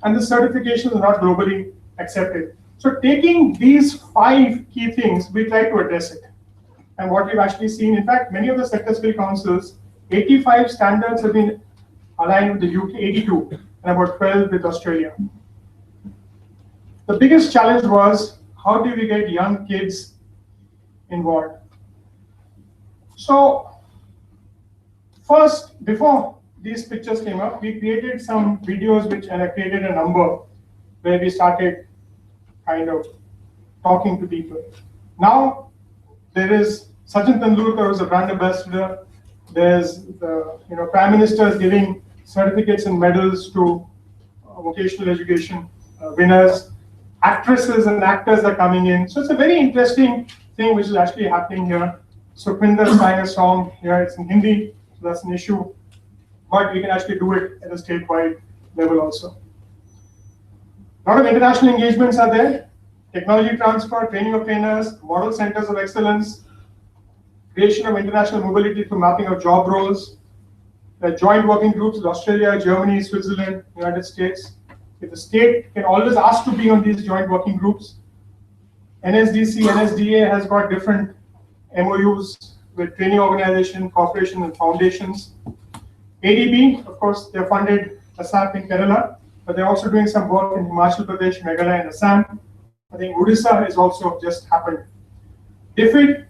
and the certifications are not globally accepted. So taking these 5 key things, we try to address it. And what we've actually seen, in fact, many of the sector skill councils, 85 standards have been aligned with the UK, 82, and about 12 with Australia. The biggest challenge was, how do we get young kids involved? So first, before these pictures came up, we created some videos and I created a number where we started kind of talking to people. Now there is Sachin Tendulkar, who's a brand ambassador. There's the Prime Minister is giving certificates and medals to vocational education winners. Actresses and actors are coming in. So it's a very interesting thing which is actually happening here. Sukhwinder sang a song here, it's in Hindi, so that's an issue. But we can actually do it at a statewide level also. A lot of international engagements are there. Technology transfer, training of trainers, model centers of excellence, creation of international mobility through mapping of job roles, joint working groups with Australia, Germany, Switzerland, United States. If the state can always ask to be on these joint working groups. NSDC, NSDA has got different MOUs with training organizations, corporations, and foundations. ADB, of course, they're funded ASAP in Kerala, but they're also doing some work in Himachal Pradesh, Meghalaya, and Assam. I think Odisha has also just happened. DFID,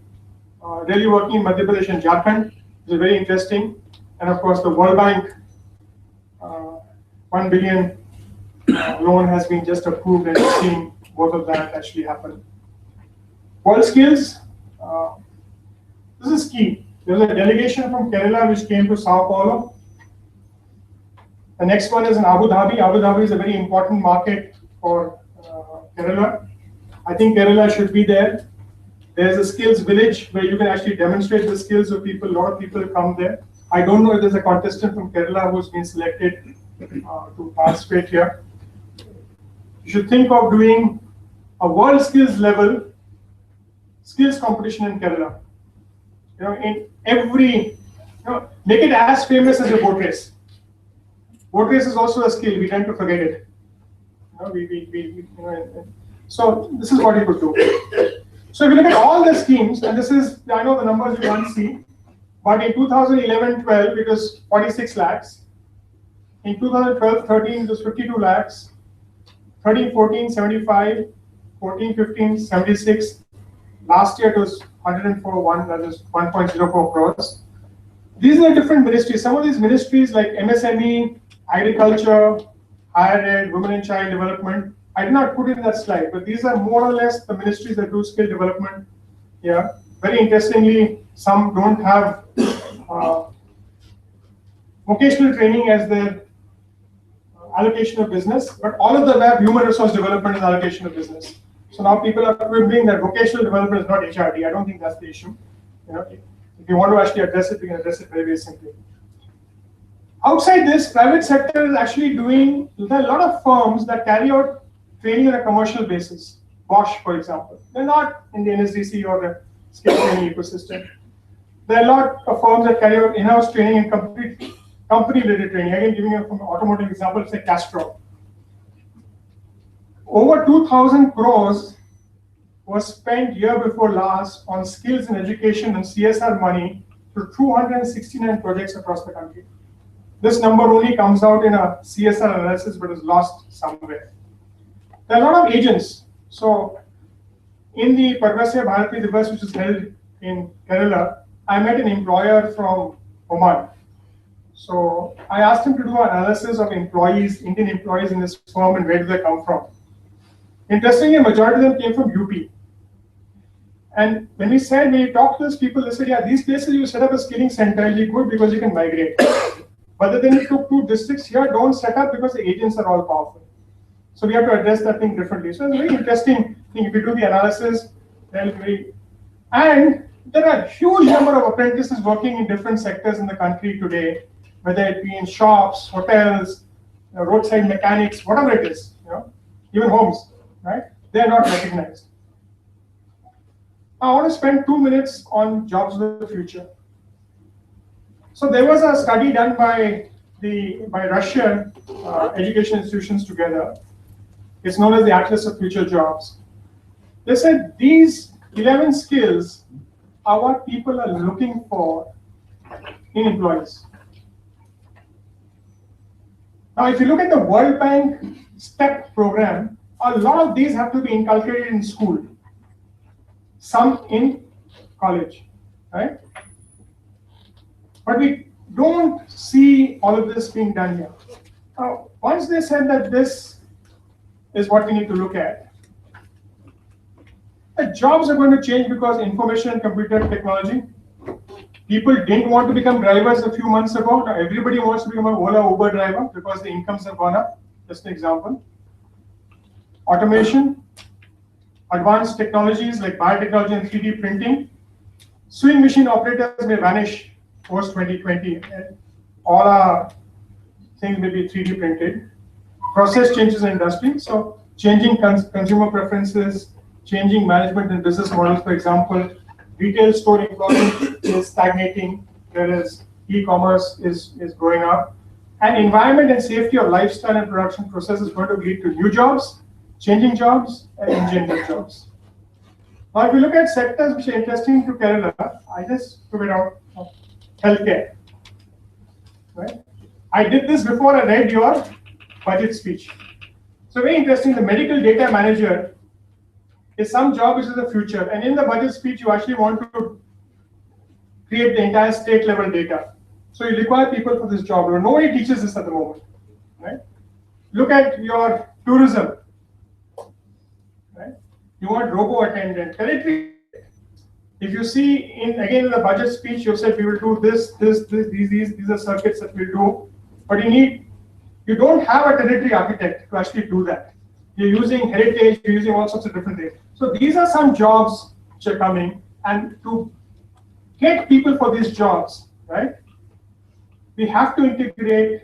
really working in Madhya Pradesh and Jharkhand, which is very interesting. And of course, the World Bank 1 billion loan has been just approved, and we're seeing both of that actually happen. World skills, this is key. There was a delegation from Kerala which came to Sao Paulo. The next one is in Abu Dhabi. Abu Dhabi is a very important market for Kerala. I think Kerala should be there. There's a skills village where you can actually demonstrate the skills of people. A lot of people come there. I don't know if there's a contestant from Kerala who's been selected to participate here. You should think of doing a world skills level skills competition in Kerala. In every, make it as famous as a boat race. Boat race is also a skill. We tend to forget it. So this is what you could do. So if you look at all the schemes, and this is, I know the numbers you can't see, but in 2011-12 it was 46 lakhs. In 2012-13 it was 52 lakhs. 13-14 75, 14-15 76. Last year it was 104.1, that is 1.04 crores. These are different ministries. Some of these ministries like MSME, agriculture, higher ed, women and child development, I did not put it in that slide, but these are more or less the ministries that do skill development. Yeah. Very interestingly, some don't have vocational training as their allocation of business, but all of them have human resource development as allocation of business. So now people are quibbling that vocational development is not HRD. I don't think that's the issue. If you want to actually address it, we can address it very, very simply. Outside this, private sector is actually doing, there are a lot of firms that carry out training on a commercial basis. Bosch, for example. They're not in the NSDC or the skill training ecosystem. There are a lot of firms that carry out in-house training and company-related training. Again, giving you from an automotive example, say Castro. Over 2,000 crores was spent year before last on skills in education and CSR money to 269 projects across the country. This number only comes out in a CSR analysis, but is lost somewhere. There are a lot of agents. So, in the Parvasya Bharati Divas, which is held in Kerala, I met an employer from Oman. So, I asked him to do an analysis of employees, Indian employees in this firm, and where do they come from. Interestingly, a majority of them came from UP. And when we talked to these people, they said, yeah, these places you set up a skilling center, it'll be good because you can migrate. But then you took 2 districts here, don't set up because the agents are all powerful. So we have to address that thing differently. So it's a very interesting thing. If you do the analysis, and there are a huge number of apprentices working in different sectors in the country today, whether it be in shops, hotels, roadside mechanics, whatever it is, even homes, right? They're not recognized. I want to spend 2 minutes on jobs of the future. So there was a study done by Russian education institutions together. It's known as the Atlas of Future Jobs. They said these 11 skills are what people are looking for in employees. Now, if you look at the World Bank STEP program, a lot of these have to be inculcated in school, some in college, right? But we don't see all of this being done here. Now, once they said that this is what we need to look at, the jobs are going to change because information and computer technology. People didn't want to become drivers a few months ago. Now everybody wants to become an Ola Uber driver because the incomes have gone up. Just an example. Automation, advanced technologies like biotechnology and 3D printing. Swing machine operators may vanish post 2020. All our things may be 3D printed. Process changes in industry. So changing consumer preferences, changing management and business models. For example, retail store employment is stagnating, whereas e-commerce is growing up. And environment and safety of lifestyle and production process is going to lead to new jobs, changing jobs, and engineering jobs. Now, if you look at sectors which are interesting to Kerala, I just took it out of healthcare. Right? I did this before I read your budget speech. So very interesting, the medical data manager is some job which is the future. And in the budget speech, you actually want to create the entire state level data. So you require people for this job. Nobody teaches this at the moment. Right? Look at your tourism. Right? You want robo attendant, territory. If you see again in the budget speech, you said we will do this, these are circuits that we'll do. But you don't have a territory architect to actually do that. You're using heritage, you're using all sorts of different things. So these are some jobs which are coming, and to get people for these jobs, right? We have to integrate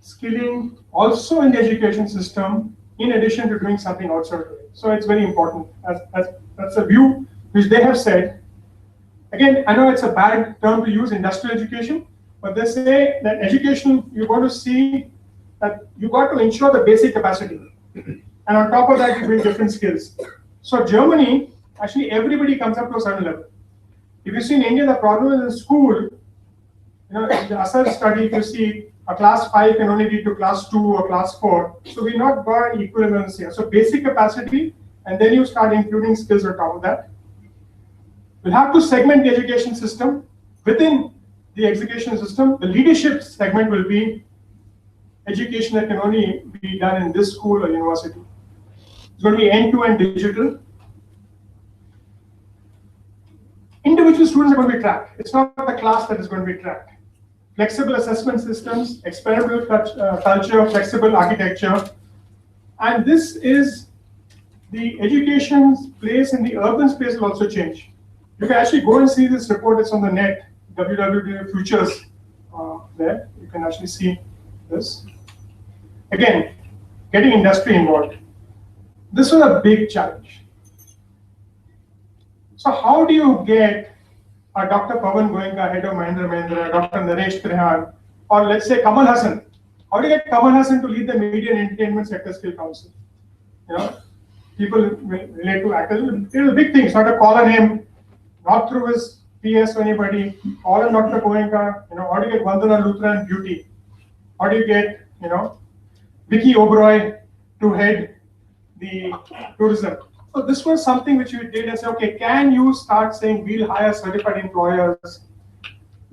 skilling also in the education system, in addition to doing something outside of it. So it's very important. That's a view which they have said. Again, I know it's a bad term to use, industrial education, but they say that education, you're going to see that you got to ensure the basic capacity. And on top of that, you build different skills. So Germany, actually everybody comes up to a certain level. If you see in India, the problem is in school, in the ASAR study, if you see a class 5 can only lead to class 2 or class 4. So we're not got an equivalence here. So basic capacity, and then you start including skills on top of that. We'll have to segment the education system. Within the education system, the leadership segment will be education that can only be done in this school or university. It's going to be end-to-end digital. Individual students are going to be tracked. It's not the class that is going to be tracked. Flexible assessment systems, experimental culture, flexible architecture. And this is the education's place in the urban space will also change. You can actually go and see this report. It's on the net, www.futures. There, you can actually see this. Again, getting industry involved. This was a big challenge. So how do you get a Dr. Pavan Goenka, head of Mahindra, Dr. Naresh Trehan, or let's say Kamal Hassan? How do you get Kamal Hassan to lead the Media and Entertainment Sector Skill Council? People relate to actors. It is a big thing. It's not a call on him, not through his PS or anybody. Call on Dr. Goenka. How do you get Vandana Luthra and Beauty? How do you get, Vicky Oberoi to head the tourism? So this was something which we did and said, okay, can you start saying we'll hire certified employees,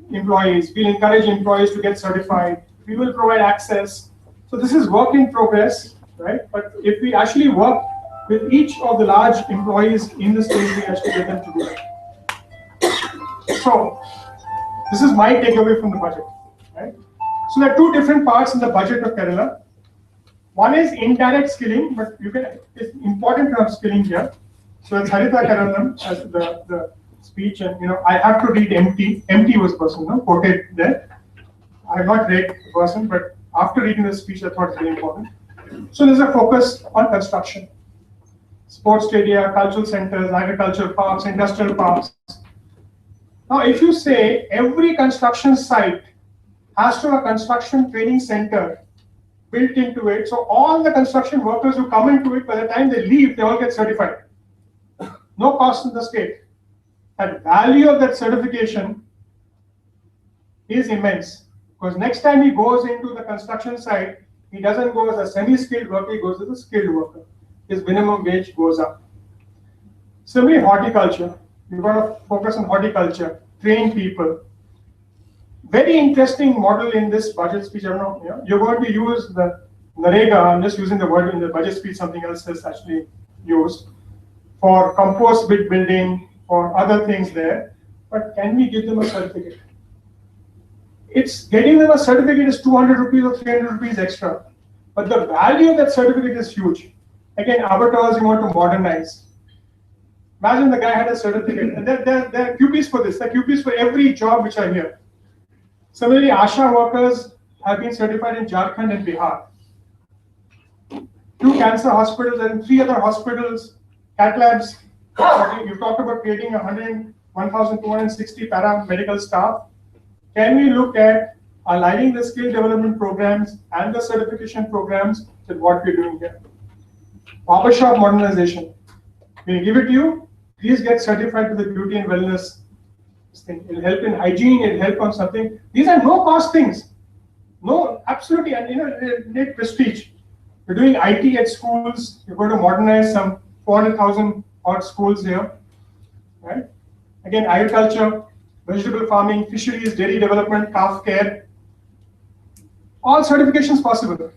we'll encourage employees to get certified, we will provide access. So this is work in progress, right? But if we actually work with each of the large employees in the state, we actually get them to do it. So this is my takeaway from the budget, right? So there are two different parts in the budget of Kerala. One is indirect skilling, but it's important to have skilling here. So it's Haritha Karanam as the speech, and I have to read empty. Empty was person, quoted there. I have not read the person, but after reading the speech, I thought it's very important. So there's a focus on construction, sports stadia, cultural centers, agricultural parks, industrial parks. Now, if you say every construction site has to have a construction training center built into it, so all the construction workers who come into it, by the time they leave, they all get certified. No cost in the state. That value of that certification is immense, because next time he goes into the construction site, he doesn't go as a semi-skilled worker, he goes as a skilled worker. His minimum wage goes up. Similarly, horticulture. You've got to focus on horticulture, train people. Very interesting model in this budget speech. I don't know, you're going to use the Narega, I'm just using the word in the budget speech, something else is actually used, for compost bit building, for other things there. but can we give them a certificate? It's getting them a certificate is 200 rupees or 300 rupees extra, but the value of that certificate is huge. Again, avatars you want to modernize. Imagine the guy had a certificate, and there are QPs for this. There are QPs for every job which are here. Similarly, ASHA workers have been certified in Jharkhand and Bihar. 2 cancer hospitals and 3 other hospitals, cath labs. You talked about creating 1,260 paramedical staff. Can we look at aligning the skill development programs and the certification programs with what we're doing here? Barbershop modernization. When we give it to you, please get certified to the beauty and wellness thing. It'll help in hygiene, it'll help on something. These are no cost things. No, absolutely, and need prestige. We're doing IT at schools. We're going to modernize some 400,000 odd schools here, right? Again, agriculture, vegetable farming, fisheries, dairy development, calf care, all certifications possible.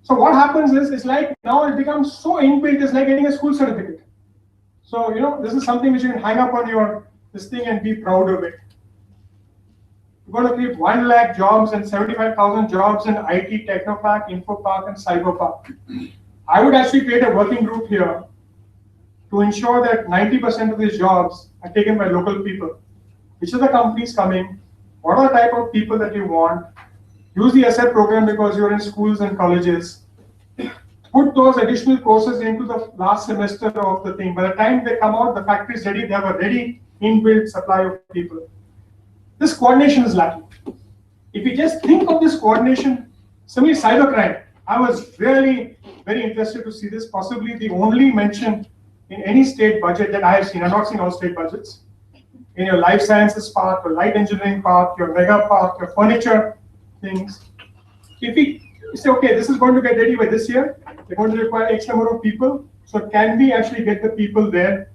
So what happens is, it's like now it becomes so inbuilt, it's like getting a school certificate. So, this is something which you can hang up on your this thing and be proud of it. We're going to create 1 lakh jobs and 75,000 jobs in IT, Technopark, Infopark, and Cyberpark. I would actually create a working group here to ensure that 90% of these jobs are taken by local people. Which are the companies coming? What are the type of people that you want? Use the asset program because you're in schools and colleges. Put those additional courses into the last semester of the thing. By the time they come out, the factory is ready. They have a ready inbuilt supply of people. This coordination is lacking. If you just think of this coordination, similarly cybercrime. I was really very interested to see this, possibly the only mention in any state budget that I have seen. I've not seen all state budgets. In your life sciences park, your light engineering park, your mega park, your furniture things. If we say, okay, this is going to get ready by this year, they're going to require X number of people. So can we actually get the people there?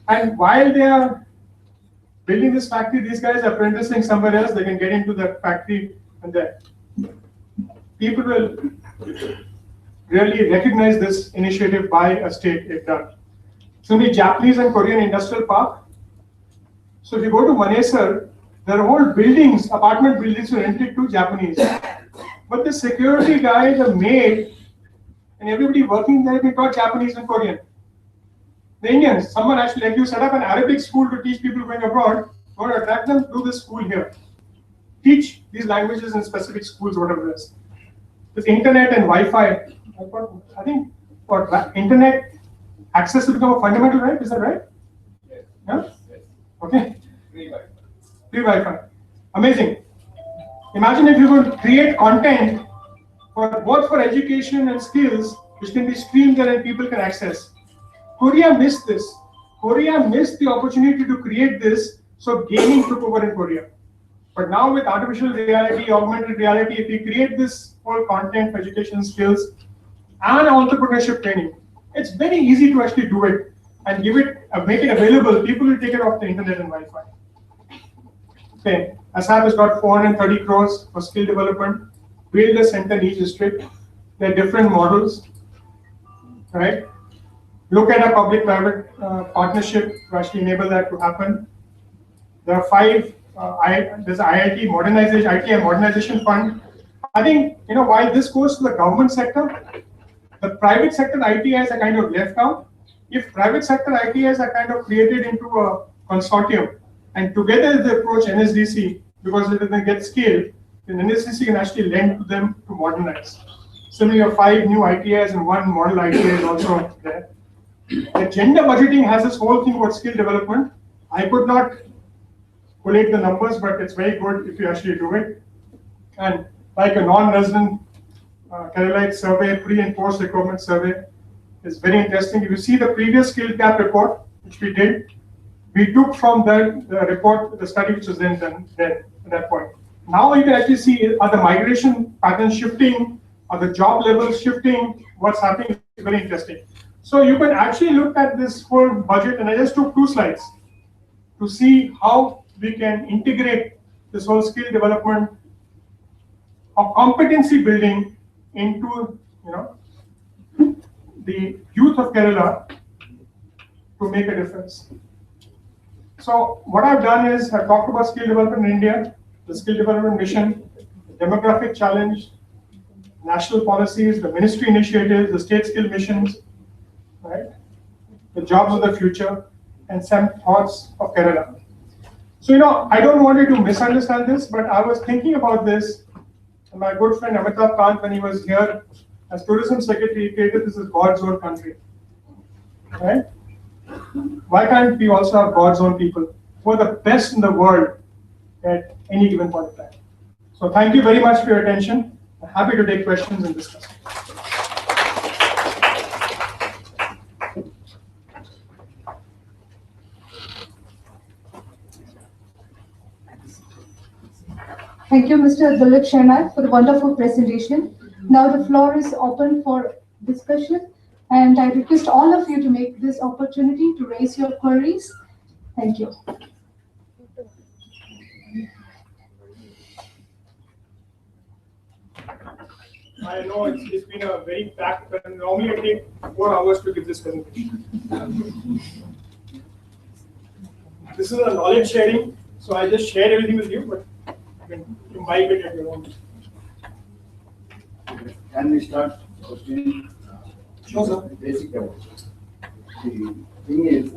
And while they are building this factory, these guys are apprenticing somewhere else, they can get into the factory and there. People will really recognize this initiative by a state if done. Similarly, Japanese and Korean industrial park. So if you go to Manesar, there are whole buildings, apartment buildings rented to Japanese. But the security guy, the maid, and everybody working there, we taught Japanese and Korean. The Indians, someone actually, like you set up an Arabic school to teach people going abroad, you want to attract them to this school here. Teach these languages in specific schools, whatever it is. With internet and Wi-Fi, I think for internet access to become a fundamental right, is that right? Yes. Yeah? Yes. Okay. Free Wi-Fi. Free Wi-Fi. Amazing. Imagine if you could create content for both for education and skills, which can be streamed there and people can access. Korea missed this. Korea missed the opportunity to create this, so gaming took over in Korea. But now with artificial reality, augmented reality, if we create this whole content for education skills and entrepreneurship training, it's very easy to actually do it and give it, make it available. People will take it off the internet and Wi-Fi. Okay, ASAP has got 430 crores for skill development. Build a center in each district. There are different models, right? Look at a public-private partnership to actually enable that to happen. There are 5. There's IIT modernization, ITI modernization fund. I think while this goes to the government sector, the private sector ITIs are kind of left out. If private sector ITIs are kind of created into a consortium, and together they approach NSDC, because if they get scale, then NSDC can actually lend to them to modernize. Similarly, you have 5 new ITIs and 1 model ITI is also there. The gender budgeting has this whole thing about skill development. I could not collate the numbers, but it's very good if you actually do it. And like a non-resident Keralite survey, pre and post requirement survey is very interesting. If you see the previous skill gap report, which we did, we took from the report, the study which was then done at that point. Now you can actually see, are the migration patterns shifting, are the job levels shifting, what's happening is very interesting. So you can actually look at this whole budget, and I just took 2 slides to see how we can integrate this whole skill development or competency building into the youth of Kerala to make a difference. So what I've done is I've talked about skill development in India, the skill development mission, the demographic challenge, national policies, the ministry initiatives, the state skill missions, right? The jobs of the future, and some thoughts of Kerala. So, I don't want you to misunderstand this, but I was thinking about this, and my good friend Amitabh Kant, when he was here as tourism secretary, he created this as God's own country, right? Why can't we also have God's own people who are the best in the world at any given point of time? So thank you very much for your attention. I'm happy to take questions and discuss. Thank you, Mr. Dilip Chenoy, for the wonderful presentation. Now the floor is open for discussion, and I request all of you to make this opportunity to raise your queries. Thank you. I know it's been a very packed, but normally I take 4 hours to give this presentation. This is a knowledge sharing, so I just share everything with you, but you can imbibe it at your own. Can we start questioning? Sure, sir. Basic level. The thing is,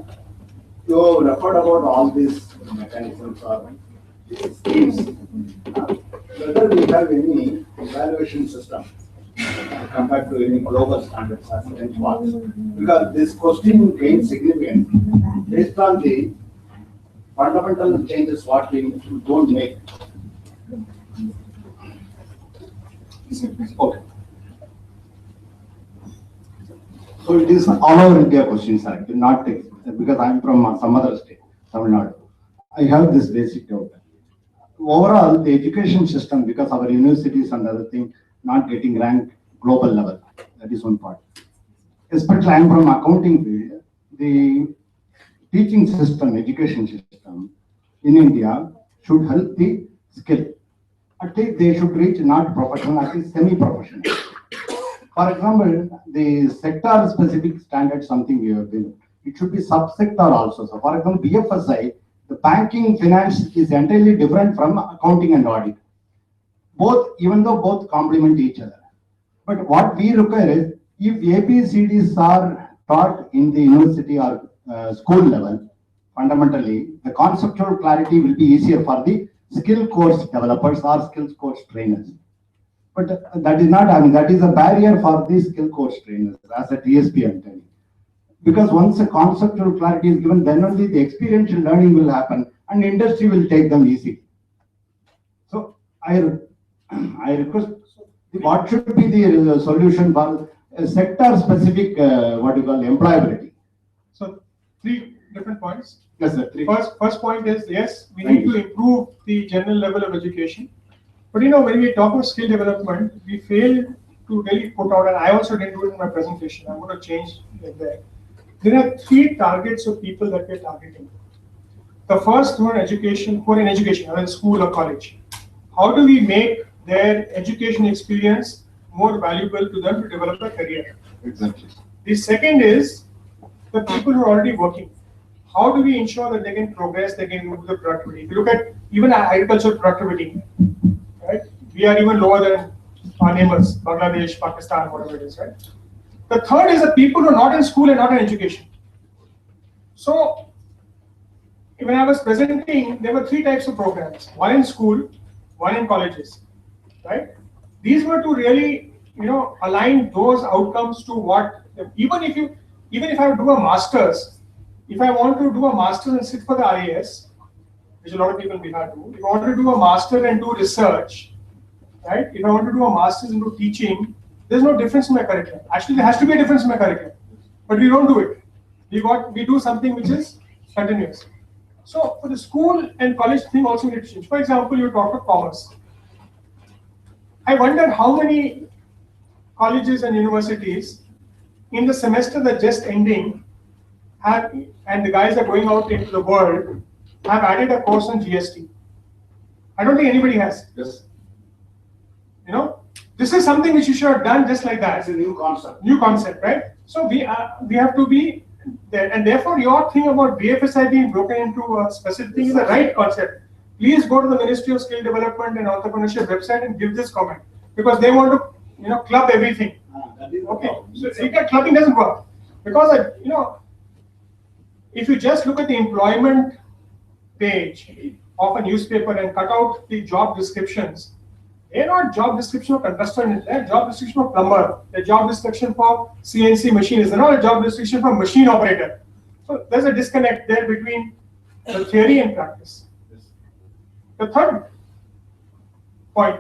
you referred about all these mechanisms or these schemes. Whether we have any evaluation system compared to any global standards as benchmarks, because this question gains significance based on the fundamental changes what we don't make. Okay. So it is all over India question, sir. Not because I am from some other state, Tamil Nadu. I have this basic doubt. Overall, the education system, because our universities and other thing, not getting ranked global level. That is one part. Especially I am from accounting field. The teaching system, education system in India should help the skill. At least they should reach not professional, at least semi-professional. For example, the sector-specific standard something we have been. It should be sub-sector also. So, for example, BFSI, the banking finance is entirely different from accounting and audit. Both, even though both complement each other. But what we require is, if ABCDs are taught in the university or school level, fundamentally, the conceptual clarity will be easier for the skill course developers or skills course trainers. But that is not, that is a barrier for the skill course trainers as a TSP I'm telling. Because once a conceptual clarity is given, then only the experiential learning will happen and industry will take them easily. So I request, what should be the solution for sector-specific, what you call employability? So 3 different points. Yes, sir. First point is, yes, we need to improve the general level of education. But when we talk about skill development, we fail to really put out, and I also didn't do it in my presentation. I'm going to change like that. There are 3 targets of people that we're targeting. The first one, education, who are in education, whether in school or college. How do we make their education experience more valuable to them to develop a career? Exactly. The second is the people who are already working. How do we ensure that they can progress, they can improve the productivity? If you look at even agricultural productivity, right? We are even lower than our neighbors, Bangladesh, Pakistan, whatever it is, right? The third is the people who are not in school and not in education. So, when I was presenting, there were 3 types of programs: one in school, one in colleges, right? These were to really, align those outcomes to what, even if I do a master's, if I want to do a master's and sit for the IAS, which a lot of people in Bihar do, if I want to do a master and do research, right? If I want to do a master's and do teaching, there's no difference in my curriculum. Actually, there has to be a difference in my curriculum, but we don't do it. We do something which is continuous. So for the school and college thing also need to change. For example, you talk of commerce. I wonder how many colleges and universities in the semester that just ending have, and the guys are going out into the world, have added a course on GST. I don't think anybody has. Yes. This is something which you should have done just like that. It's a new concept. New concept, right? So we have to be and therefore your thing about BFSI being broken into a specific thing is the right concept. Please go to the Ministry of Skill Development and Entrepreneurship website and give this comment, because they want to club everything. Okay, so clubbing doesn't work, because if you just look at the employment page of a newspaper and cut out the job descriptions, they're not job description of contestant, they're job description of plumber, they're job description for CNC machinist, they're not a job description for machine operator. So there's a disconnect there between the theory and practice. The third point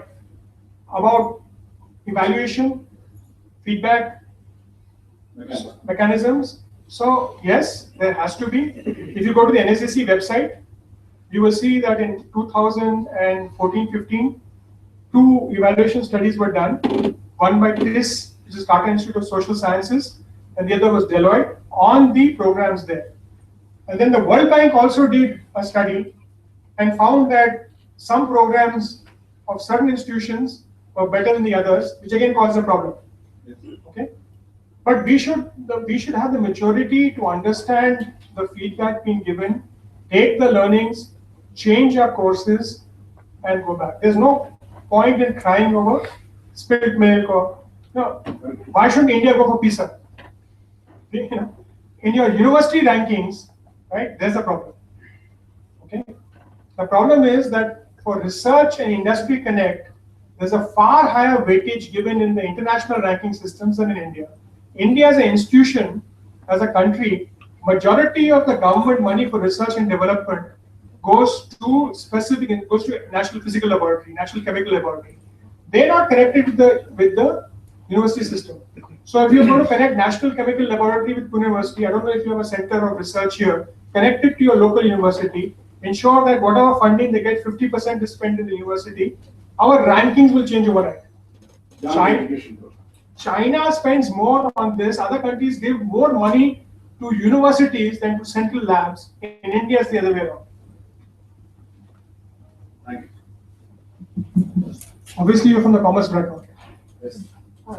about evaluation, feedback, mechanisms. So yes, there has to be. If you go to the NSAC website, you will see that in 2014-15, 2 evaluation studies were done. One by TIS, which is Tata Institute of Social Sciences, and the other was Deloitte, on the programs there. And then the World Bank also did a study and found that some programs of certain institutions were better than the others, which again caused a problem. Okay, but we should have the maturity to understand the feedback being given, take the learnings, change our courses, and go back. There's no point in crying over spilled milk or why shouldn't India go for PISA? In your university rankings, right? There's a problem. Okay, the problem is that for research and industry connect, there's a far higher weightage given in the international ranking systems than in India. India as an institution, as a country, majority of the government money for research and development goes to National Physical Laboratory, National Chemical Laboratory. They're not connected with the university system. So if you're going to connect National Chemical Laboratory with Pune University, I don't know if you have a center of research here, connect it to your local university, ensure that whatever funding they get, 50% is spent in the university, our rankings will change overnight. China spends more on this. Other countries give more money to universities than to central labs. In India, it's the other way around. Thank you. Obviously, you're from the commerce background. Yes.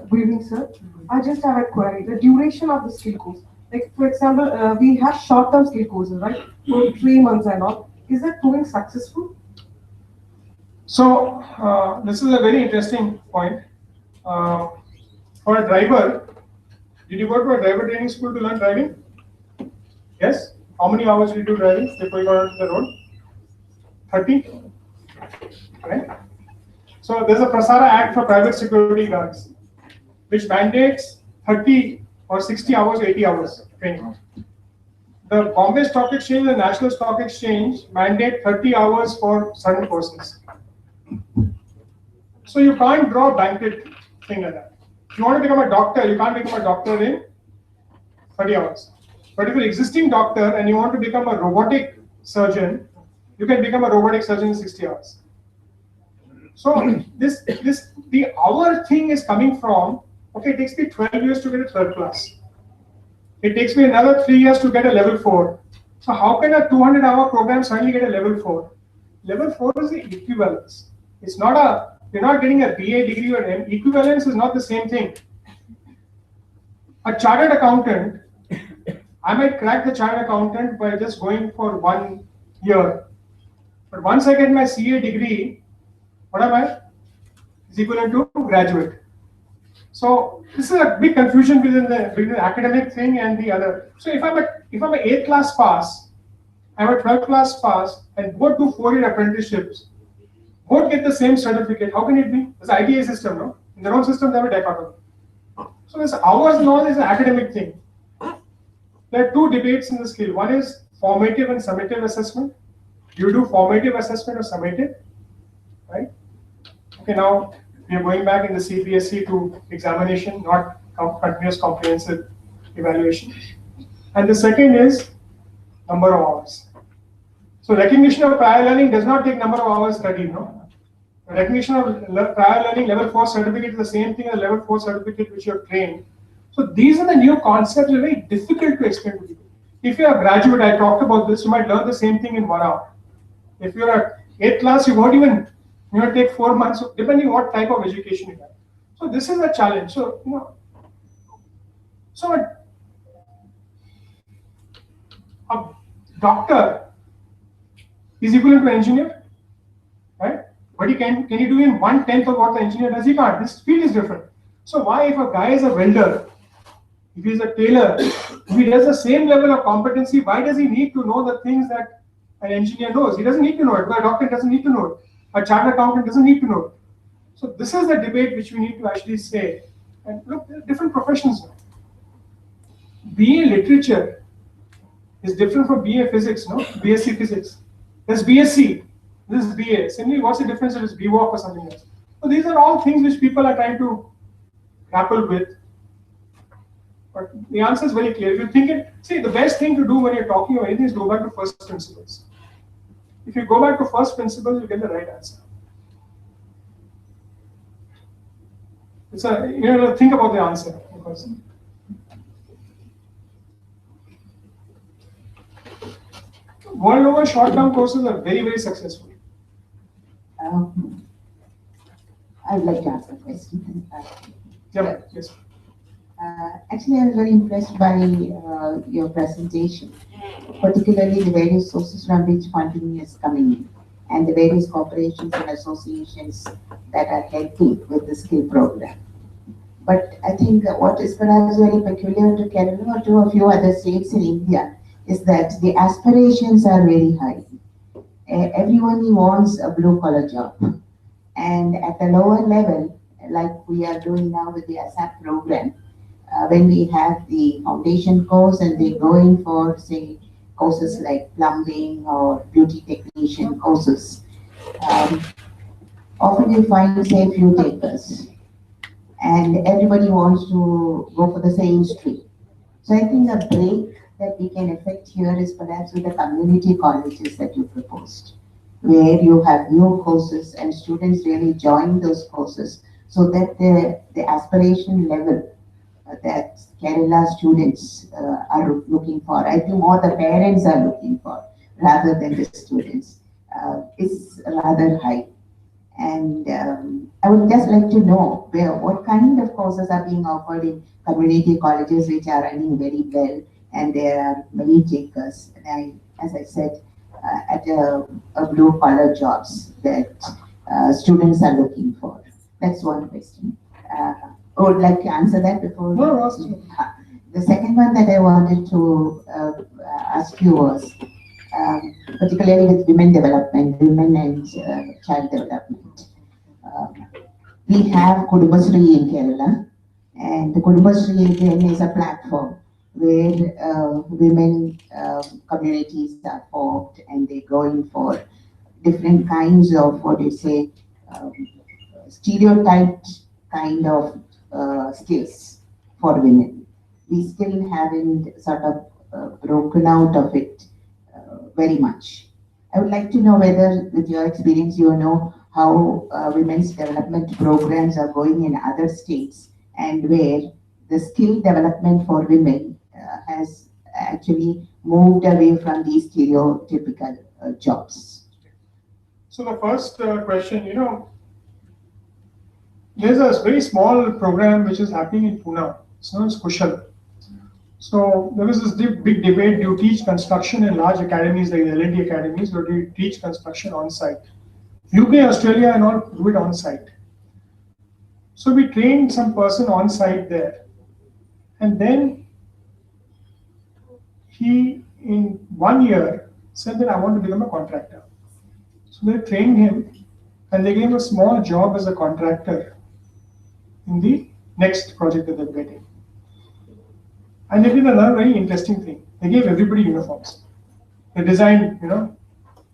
Good evening, sir. I just have a query. The duration of the skill course. Like, for example, we have short-term skill courses, right? For 3 months and all. Is that proving successful? So, this is a very interesting point. For a driver, did you go to a driver training school to learn driving? Yes? How many hours did you do driving before you got onto the road? 30? Right? So, there's a Prasara Act for private security guards, which mandates 30 or 60 hours, 80 hours training. The Bombay Stock Exchange and the National Stock Exchange mandate 30 hours for certain courses. So you can't draw a blanket thing like that. If you want to become a doctor, you can't become a doctor in 30 hours. But if you're an existing doctor and you want to become a robotic surgeon, you can become a robotic surgeon in 60 hours. So the hour thing is coming from, okay, it takes me 12 years to get a third class. It takes me another 3 years to get a level 4. So how can a 200-hour program suddenly get a level 4? Level 4 is the equivalence. It's not you're not getting a BA degree or an equivalence is not the same thing. A chartered accountant, I might crack the chartered accountant by just going for 1 year. But once I get my CA degree, what am I? Is equivalent to graduate. So this is a big confusion between the academic thing and the other. So if I'm an 8th class pass, I'm a 12th class pass, and both do 4-year apprenticeships, both get the same certificate. How can it be? It's an ITA system, no? In their own system, they have a dichotomy. So this hours and all is an academic thing. There are 2 debates in the skill. One is formative and summative assessment. You do formative assessment or summative, right? Okay, now we are going back in the CBSE to examination, not continuous comprehensive evaluation. And the second is number of hours. So recognition of prior learning does not take number of hours studied, no? Recognition of prior learning level 4 certificate is the same thing as level 4 certificate which you have trained. So these are the new concepts that are very difficult to explain to people. If you are a graduate, I talked about this, you might learn the same thing in 1 hour. If you are at 8th class, you won't even take 4 months, depending on what type of education you have. So this is a challenge. So a doctor is equivalent to an engineer, right? But can he do in 1/10 of what the engineer does? He can't. This field is different. So why, if a guy is a welder, if he's a tailor, if he does the same level of competency, why does he need to know the things that an engineer knows? He doesn't need to know it. A doctor doesn't need to know it. A chartered accountant doesn't need to know it. So this is the debate which we need to actually say. And look, there are different professions now. BA literature is different from BA physics, no? BSc physics. There's BSc. This is BA. Simply, what's the difference if it's BWalk or something else? So these are all things which people are trying to grapple with. But the answer is very clear. If you think it, see, the best thing to do when you're talking about anything is go back to first principles. If you go back to first principles, you get the right answer. It's a, you have to think about the answer. Because world over, short-term courses are very, very successful. I would like to ask a question. Yeah, yes. Actually, I was very impressed by your presentation, particularly the various sources from which funding is coming in, and the various corporations and associations that are helping with the skill program. But I think what is perhaps very peculiar to Kerala or to a few other states in India is that the aspirations are very high. Everyone wants a blue-collar job. And at the lower level, like we are doing now with the ASAP program, when we have the foundation course and they go in for, say, courses like plumbing or beauty technician courses, often you find, say, few takers. And everybody wants to go for the same stream. So I think a break that we can effect here is perhaps with the community colleges that you proposed, where you have new courses and students really join those courses so that the aspiration level that Kerala students are looking for, I think more the parents are looking for rather than the students, is rather high. And I would just like to know what kind of courses are being offered in community colleges which are running very well, and there are many takers. And as I said, at a blue collar jobs that students are looking for. That's one question. I would like to answer that before. No. The second one that I wanted to ask you was, particularly with women development, women and child development. We have Kudumbashree in Kerala, and the Kudumbashree again is a platform where women communities are formed and they go in for different kinds of, what do you say, stereotyped kind of skills for women. We still haven't sort of broken out of it very much. I would like to know whether, with your experience, you know how women's development programs are going in other states and where the skill development for women has actually moved away from these stereotypical jobs. So the first question, there's a very small program which is happening in Pune. It's known as Kushal. So there was this big debate: do you teach construction in large academies like the L&D academies, or do you teach construction on site? UK, Australia, and all do it on site. So we trained some person on site there, and then he, in 1 year, said that I want to become a contractor. So they trained him, and they gave him a small job as a contractor in the next project that they're getting. And they did another very interesting thing. They gave everybody uniforms. They designed,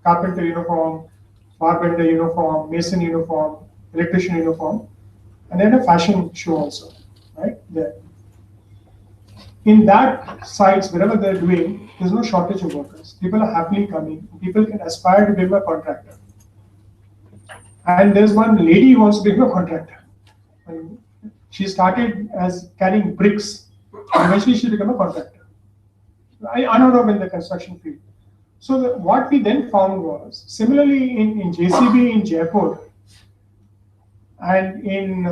carpenter uniform, barbender uniform, mason uniform, electrician uniform, and they had a fashion show also, right there. In that sites, wherever they're doing, there's no shortage of workers. People are happily coming. People can aspire to become a contractor. And there's one lady who wants to become a contractor. And she started as carrying bricks. Eventually, she became a contractor. I don't know in the construction field. So what we then found was, similarly in JCB in Jaipur and in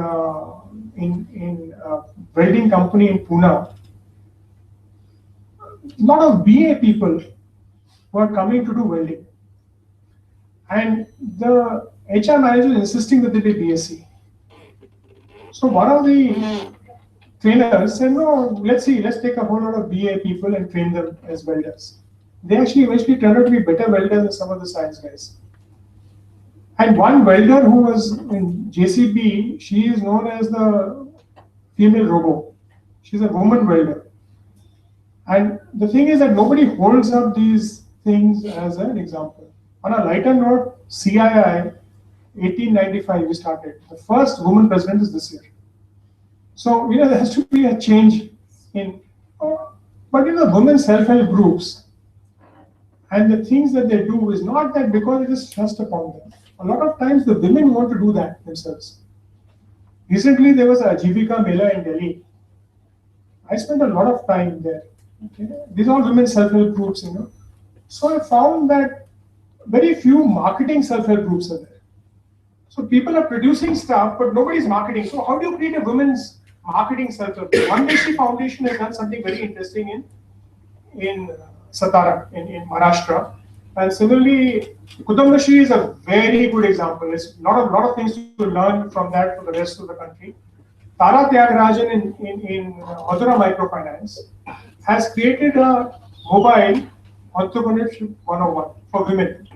welding company in Pune, lot of BA people were coming to do welding. And the HR manager was insisting that they be BSc. So one of the trainers said, no, let's take a whole lot of BA people and train them as welders. They actually eventually turned out to be better welders than some of the science guys. And one welder who was in JCB, she is known as the female robo. She's a woman welder. And the thing is that nobody holds up these things as an example. On a lighter note, CII, 1895 we started. The first woman president is this year. So, there has to be a change in, but women self-help groups and the things that they do is not that because it is thrust upon them. A lot of times the women want to do that themselves. Recently there was a Jivika Mela in Delhi. I spent a lot of time there. Okay? These are women self-help groups, So I found that very few marketing self-help groups are there. So people are producing stuff, but nobody's marketing. So how do you create a women's marketing self-help group? One Deshi Foundation has done something very interesting in Satara, in Maharashtra. And similarly, Kutumbashi is a very good example. There's a lot of things to learn from that for the rest of the country. Tara Tyagarajan in Madura Microfinance has created a mobile entrepreneurship 101 for women.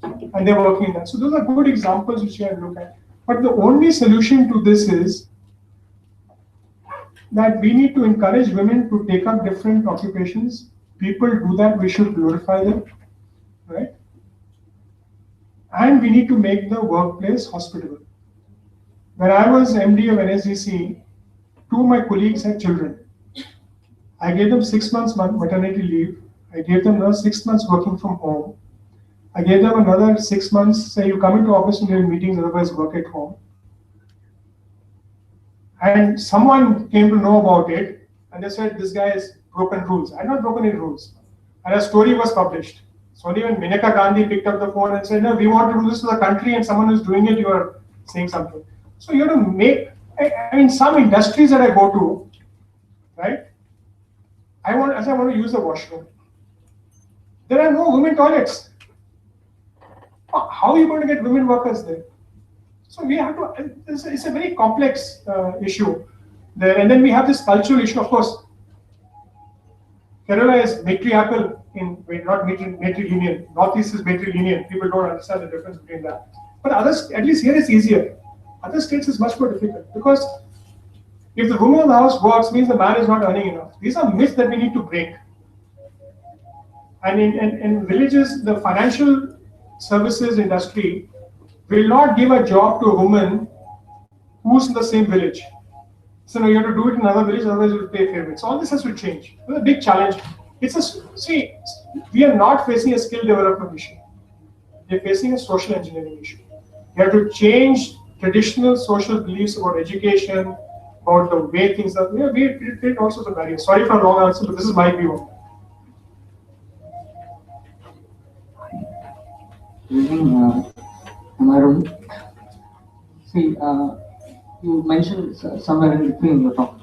And they're working in that. So those are good examples which you can look at. But the only solution to this is that we need to encourage women to take up different occupations. People do that, we should glorify them, right? And we need to make the workplace hospitable. When I was MD of NSDC, two of my colleagues had children. I gave them 6 months maternity leave. I gave them another 6 months working from home. I gave them another 6 months, say you come into office and during meetings, otherwise work at home. And someone came to know about it and they said, this guy has broken rules. I had not broken any rules. And a story was published. So only when Maneka Gandhi picked up the phone and said, no, we want to do this to the country and someone is doing it, you are saying something. So you have to make, some industries that I go to, right? I want to use the washroom. There are no women toilets. How are you going to get women workers there? So we have to, it's a very complex issue there. And then we have this cultural issue, of course. Kerala is matriarchal not matrilineal. Northeast is matrilineal. People don't understand the difference between that. But others, at least here it's easier. Other states is much more difficult because if the woman in the house works, means the man is not earning enough. These are myths that we need to break. And in villages, the financial services industry will not give a job to a woman who's in the same village. So now you have to do it in another village, otherwise you will pay favorites. So all this has to change. It's a big challenge. We are not facing a skill development issue. We are facing a social engineering issue. We have to change traditional social beliefs about education, about the way things are. We create all sorts of barriers. Sorry for a long answer, but this is my view on that. Am I wrong? See, you mentioned somewhere in between your talk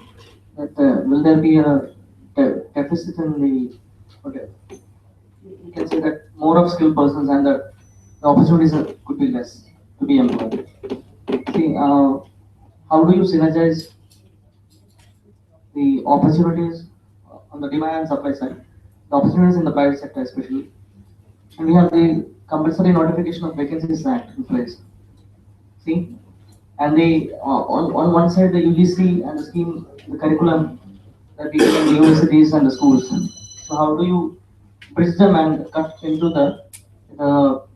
that will there be a deficit in the, okay, you can say that more of skilled persons and the opportunities could be less to be employed. See, how do you synergize the opportunities on the demand and supply side, the opportunities in the private sector especially, and we have the compulsory notification of vacancies act in place. See, and they on one side the UGC and the scheme, the curriculum that we get in the universities and the schools. So how do you bridge them and cut into the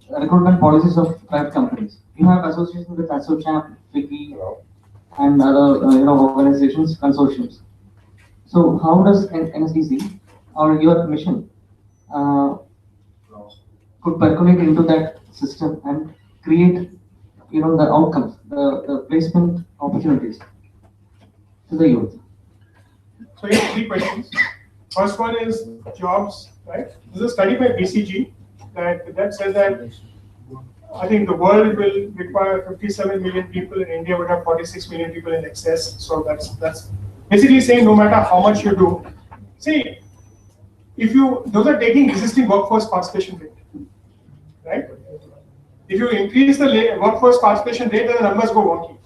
recruitment policies of private companies? You have associations with ASSOCHAM, FICCI, and other organizations, consortiums. So how does NSDC or your mission could percolate into that system and create the outcomes, the placement opportunities to the youth? So you have 3 questions. First one is jobs, right? This is a study by BCG that says that I think the world will require 57 million people, and India would have 46 million people in excess. So that's basically saying no matter how much you do. See, those are taking existing workforce participation rate, right? If you increase the workforce participation rate, then the numbers go wonky,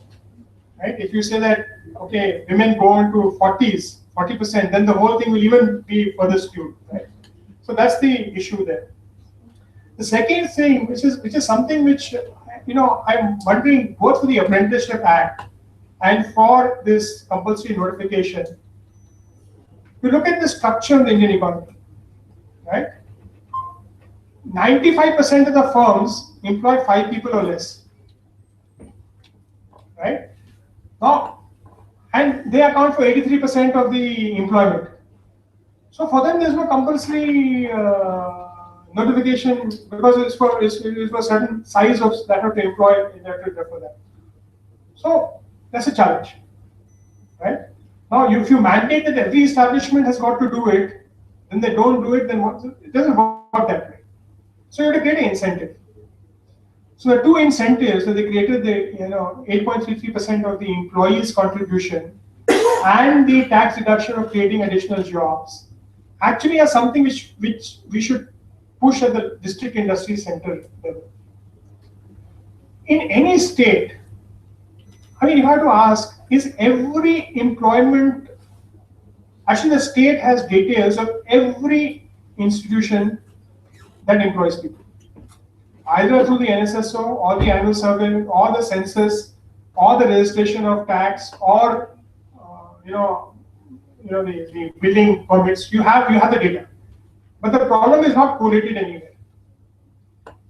right? If you say that, okay, women go into 40%, then the whole thing will even be further skewed, right? So that's the issue there. The second thing, which is something which, I'm wondering both for the Apprenticeship Act and for this compulsory notification, you look at the structure of the Indian economy, right? 95% of the firms employ 5 people or less, right? Now, and they account for 83% of the employment. So for them, there's no compulsory notification because it's for a certain size of that have to employ for that. So that's a challenge, right? Now, if you mandate that every establishment has got to do it, then they don't do it, then what? It doesn't work that way. So you have to create an incentive. So the two incentives that they created, the 8.33% of the employees' contribution and the tax deduction of creating additional jobs, actually are something which we should push at the district industry center level. In any state, I mean, you have to ask, is every employment, actually the state has details of every institution that employs people, either through the NSSO or the annual survey or the census or the registration of tax or the building permits. You have the data, but the problem is not collated anywhere.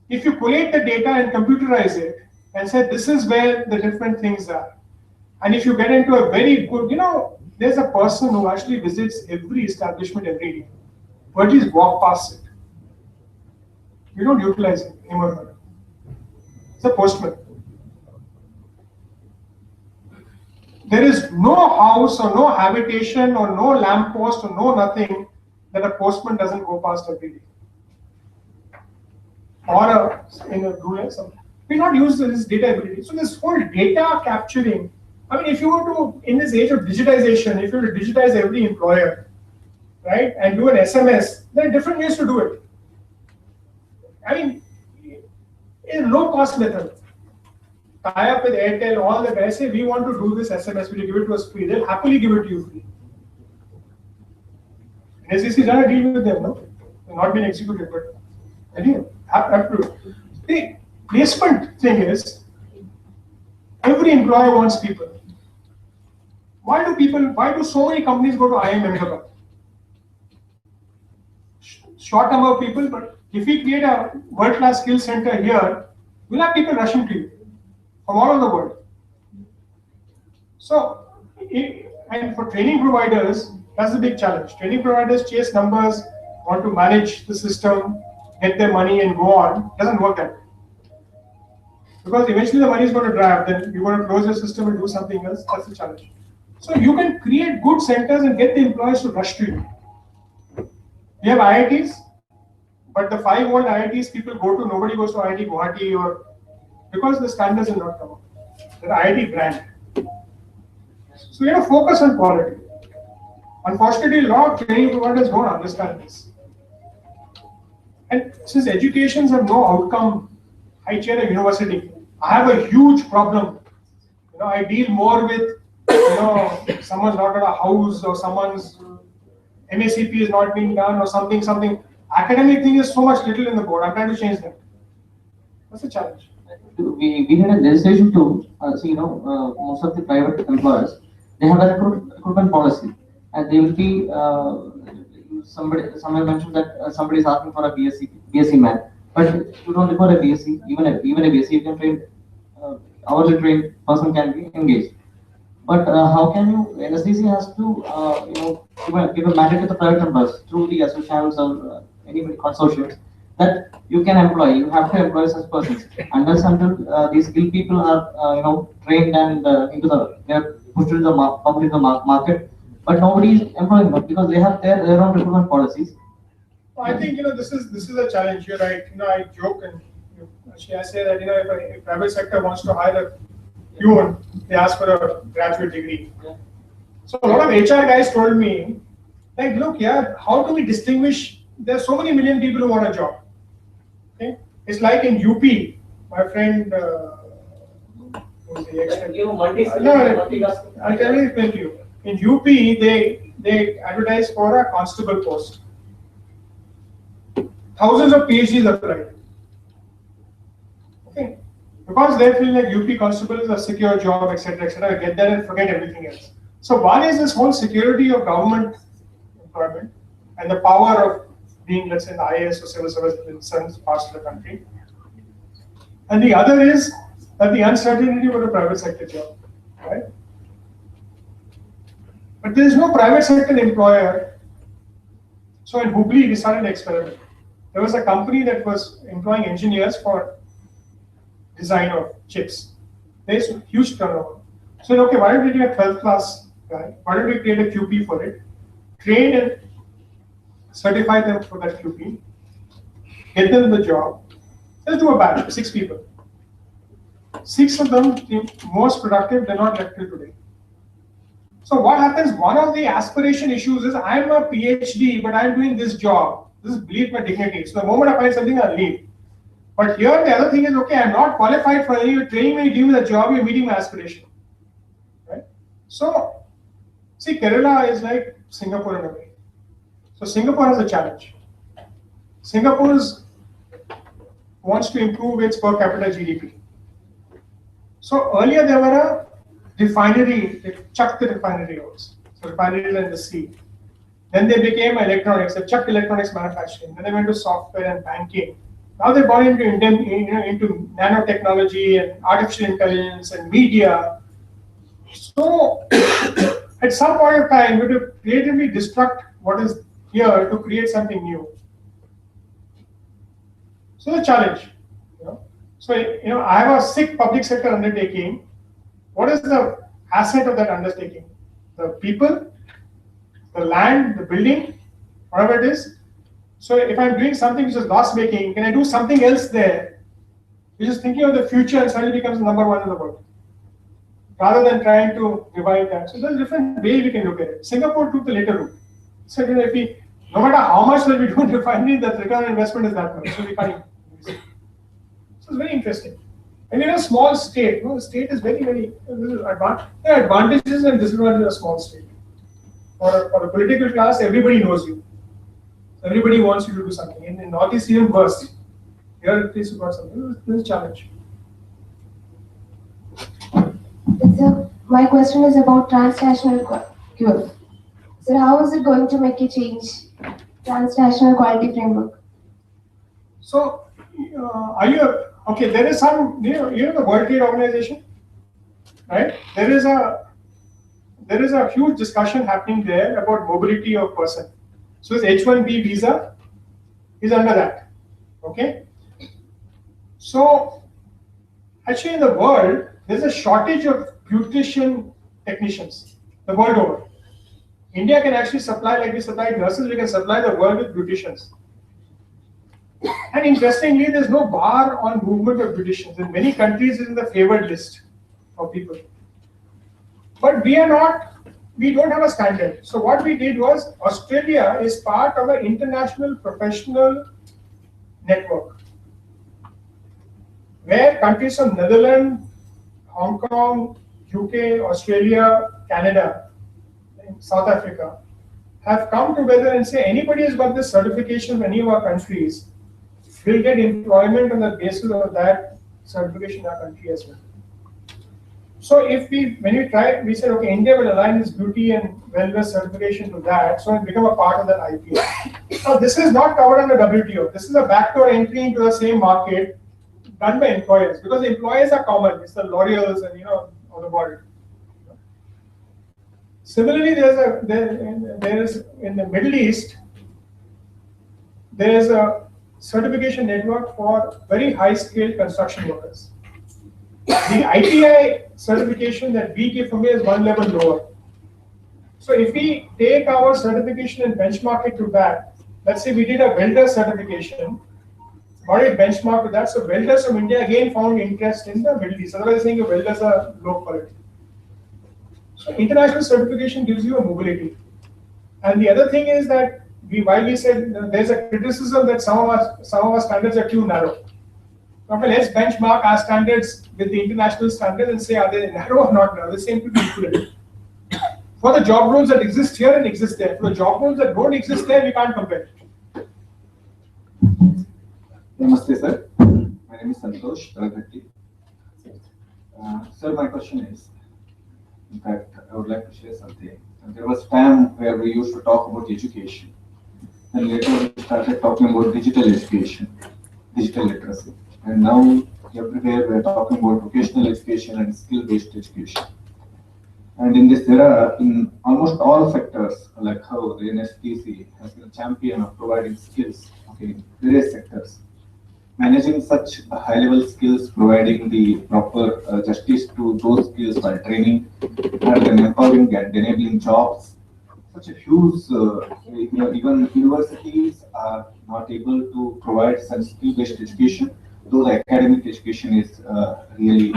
If you collate the data and computerize it and say this is where the different things are, and if you get into a very good, there's a person who actually visits every establishment every day, but he's walk past it. We don't utilize him anymore. It's a postman. There is no house or no habitation or no lamppost or no nothing that a postman doesn't go past every day. Or in a rural something. We not use this data every day. So this whole data capturing, I mean, if you were to, in this age of digitization, if you were to digitize every employer, right, and do an SMS, there are different ways to do it. I mean, in a low-cost method, tie up with Airtel, all the guys say, we want to do this SMS, will you give it to us free? They'll happily give it to you free. SEC done a deal with them, no? They've not been executed, but anyway, have to. The placement thing is, every employer wants people. Why do so many companies go to IIM Ahmedabad? Short number of people, but if we create a world-class skill center here, we'll have people rushing to you from all over the world. So, and for training providers, that's the big challenge. Training providers chase numbers, want to manage the system, get their money and go on. Doesn't work that way. Because eventually the money is going to dry up, then you're going to close your system and do something else. That's the challenge. So you can create good centers and get the employees to rush to you. We have IITs, but the 5 old IITs people go to, nobody goes to IIT Guwahati or because the standards have not come up. The IIT brand. So you have to focus on quality. Unfortunately, a lot of training providers don't understand this. And since educations have no outcome, I chair a university. I have a huge problem. I deal more with, someone's not got a house or someone's MACP is not being done or something. Academic thing is so much little in the board. I'm trying to change that. That's a challenge. We had a legislation too. Most of the private employers, they have a recruitment policy, and they will be somebody mentioned that somebody is asking for a BSc man, but you don't require a BSc. Even a BSc, you can train hourly trained person can be engaged. But how can you? NSDC has to give a mandate to the private employers through the associations or any consortiums that you can employ. You have to employ such persons unless until these skilled people are trained and they are pushed into the market. But nobody is employing them because they have their own recruitment policies. I think this is a challenge. You're right. I joke and I say that if a private sector wants to hire a human, they ask for a graduate degree. So a lot of HR guys told me Like, look, yeah, how do we distinguish? There's so many million people who want a job. Okay, it's like in UP, my friend. Who's the ex- You multi No, I'll tell you. In UP, they advertise for a constable post. Thousands of PhDs applied. Okay, because they feel like UP constable is a secure job, etc., etc. Get there and forget everything else. So one is this whole security of government employment and the power of being, let's say, in the IAS or civil service in certain parts of the country. And the other is that the uncertainty of a private sector job, right? But there is no private sector employer. So in Hubli, we started an experiment. There was a company that was employing engineers for design of chips. There's a huge turnover. So, okay, why don't we do a 12th class guy? Why don't we create a QP for it? Train and certify them for that QP. Get them the job. Let's do a batch, 6 people. 6 of them, the most productive, they're not left till today. So what happens, one of the aspiration issues is I'm a PhD, but I'm doing this job. This is beneath my dignity. So the moment I find something, I'll leave. But here the other thing is, okay, I'm not qualified for any, you're training me, give me the job, you're meeting my aspiration. Right? So, see, Kerala is like Singapore in a way. So Singapore has a challenge. Singapore wants to improve its per capita GDP. So earlier there were a refinery, they chucked the refinery roads. So refineries in the sea. Then they became electronics, they chucked electronics manufacturing. Then they went to software and banking. Now they've gone into nanotechnology and artificial intelligence and media. So at some point of time, we have to creatively destruct what is here to create something new. So the challenge. So I have a sick public sector undertaking. What is the asset of that undertaking? The people, the land, the building, whatever it is. So if I'm doing something which is loss making, can I do something else there, which is thinking of the future and suddenly becomes number one in the world, rather than trying to revive that. So there's a different way we can look at it. Singapore took the later route. So if we, no matter how much that we do in refinery, the return on investment is that much. So we can't. So it's very interesting. And in a small state, the state is very, very, there are advantages and disadvantages of a small state. For a political class, everybody knows you. Everybody wants you to do something. In Northeast, even worse. Here, at least you got something. This is a challenge. So, my question is about transnational cure. So, how is it going to make a change? Transnational quality framework. So, are you okay? There is some, the World Trade Organization, right? There is a huge discussion happening there about mobility of person. So this H-1B visa is under that. Okay. So actually, in the world, there's a shortage of beautician technicians the world over. India can actually supply, like we supply nurses, we can supply the world with beauticians. And interestingly, there's no bar on movement of beauticians. In many countries, it's in the favored list of people. But we don't have a standard. So what we did was, Australia is part of an international professional network, where countries from Netherlands, Hong Kong, UK, Australia, Canada, and South Africa have come together and say anybody who's got this certification from any of our countries will get employment on the basis of that certification in our country as well. So when we tried, we said, okay, India will align its beauty and wellness certification to that, so it become a part of that IPO. Now, this is not covered under WTO. This is a backdoor entry into the same market done by employers, because the employers are common. It's the L'Oreals and of the world. Similarly, there is in the Middle East, there is a certification network for very high-scale construction workers. The ITI certification that we give from here is one level lower. So if we take our certification and benchmark it to that, let's say we did a welder certification, what is benchmark to that? So welders from India again found interest in the Middle East. Otherwise, saying welders are low quality. So international certification gives you a mobility. And the other thing is that while we said there's a criticism that some of our standards are too narrow. Okay, let's benchmark our standards with the international standards and say, are they narrow or not narrow? They seem to be equivalent. For the job roles that exist here and exist there, for the job roles that don't exist there, we can't compare. Namaste, sir. My name is Santosh Ragatti. Sir, my question is, in fact, I would like to share something. There was a time where we used to talk about education, and later we started talking about digital education, digital literacy. And now everywhere we are talking about vocational education and skill-based education. And in this era, in almost all sectors, like how the NSTC has been a champion of providing skills, okay, in various sectors, managing such high-level skills, providing the proper justice to those skills by training, and then empowering and enabling jobs. Such a huge, even universities are not able to provide such skill-based education, though the academic education is really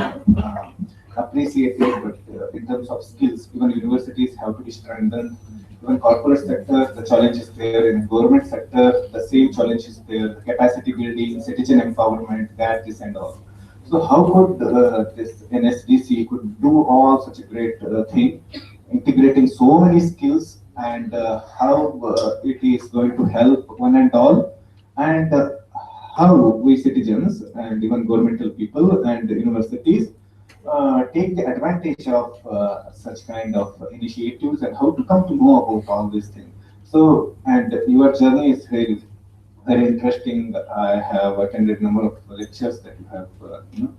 appreciated, but in terms of skills, even universities have to be strengthened. Even corporate sector, the challenge is there. In government sector, the same challenge is there. The capacity building, citizen empowerment, that, this and all. So how could this NSDC could do all such a great thing, integrating so many skills, and how it is going to help one and all, and how we citizens and even governmental people and universities take the advantage of such kind of initiatives, and how to come to know about all these things. So, and your journey is very, very interesting. I have attended a number of lectures that you have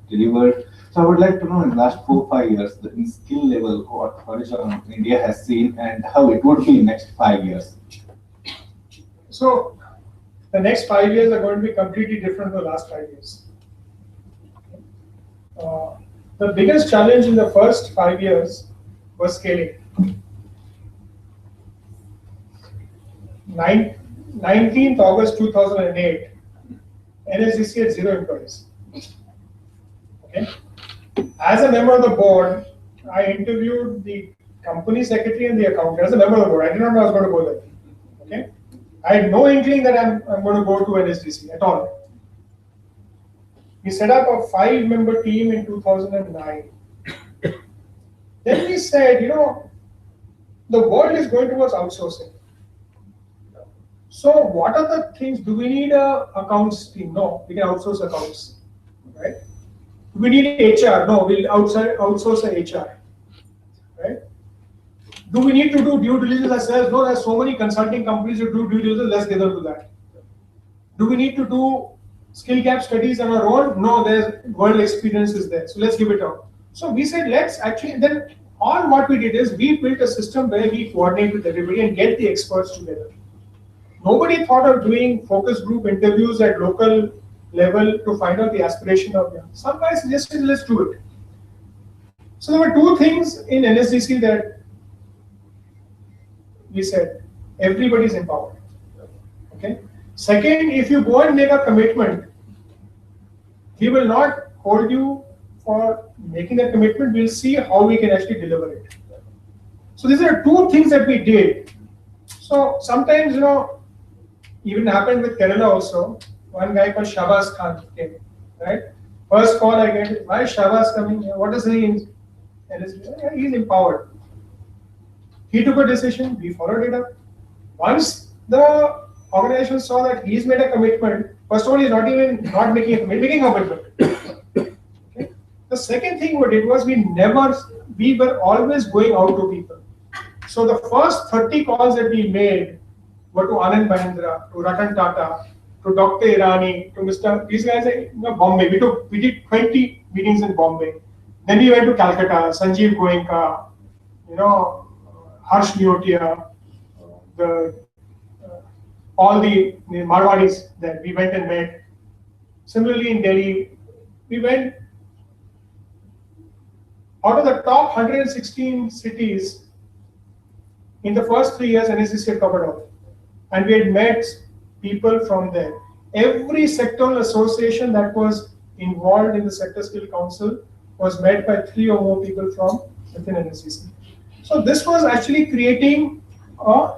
delivered. So I would like to know, in the last 4-5 years, the in skill level, what horizon India has seen, and how it would be in next 5 years. So the next 5 years are going to be completely different from the last 5 years. The biggest challenge in the first 5 years was scaling. 19th August 2008, NSDC had 0 employees. Okay. As a member of the board, I interviewed the company secretary and the accountant. As a member of the board, I did not know I was going to go there. Okay. I had no inkling that I'm going to go to NSDC at all. We set up a 5-member team in 2009. Then we said, the world is going towards outsourcing. So what are the things? Do we need a accounts team? No, we can outsource accounts, right? Do we need HR? No, we'll outsource a HR, right? Do we need to do due diligence ourselves? No, there's so many consulting companies who do due diligence, let's get them to that. Do we need to do skill gap studies on our own? No, there's world experience is there. So let's give it out. So we said, let's actually, then all what we did is we built a system where we coordinate with everybody and get the experts together. Nobody thought of doing focus group interviews at local level to find out the aspiration of them. Some guys suggested, let's do it. So there were 2 things in NSDC that we said, everybody's empowered. Okay. Second, if you go and make a commitment, we will not hold you for making a commitment. We'll see how we can actually deliver it. So these are 2 things that we did. So sometimes, even happened with Kerala also. One guy called Shabazz Khan came, right? First call I get, why is Shabazz coming here? What is he in? He's empowered. He took a decision, we followed it up. Once the organization saw that he's made a commitment, first of all, he's not making a commitment. Okay? The second thing we did was we were always going out to people. So the first 30 calls that we made were to Anand Mahindra, to Ratan Tata, to Dr. Irani, to Mr. These guys in Bombay. We did 20 meetings in Bombay. Then we went to Calcutta, Sanjeev Goenka, Harsh Niotia, all the Marwadis that we went and met. Similarly in Delhi, we went out of the top 116 cities in the first 3 years, NSDC had covered all. And we had met people from there. Every sectoral association that was involved in the Sector Skill Council was met by 3 or more people from within NSDC. So this was actually creating a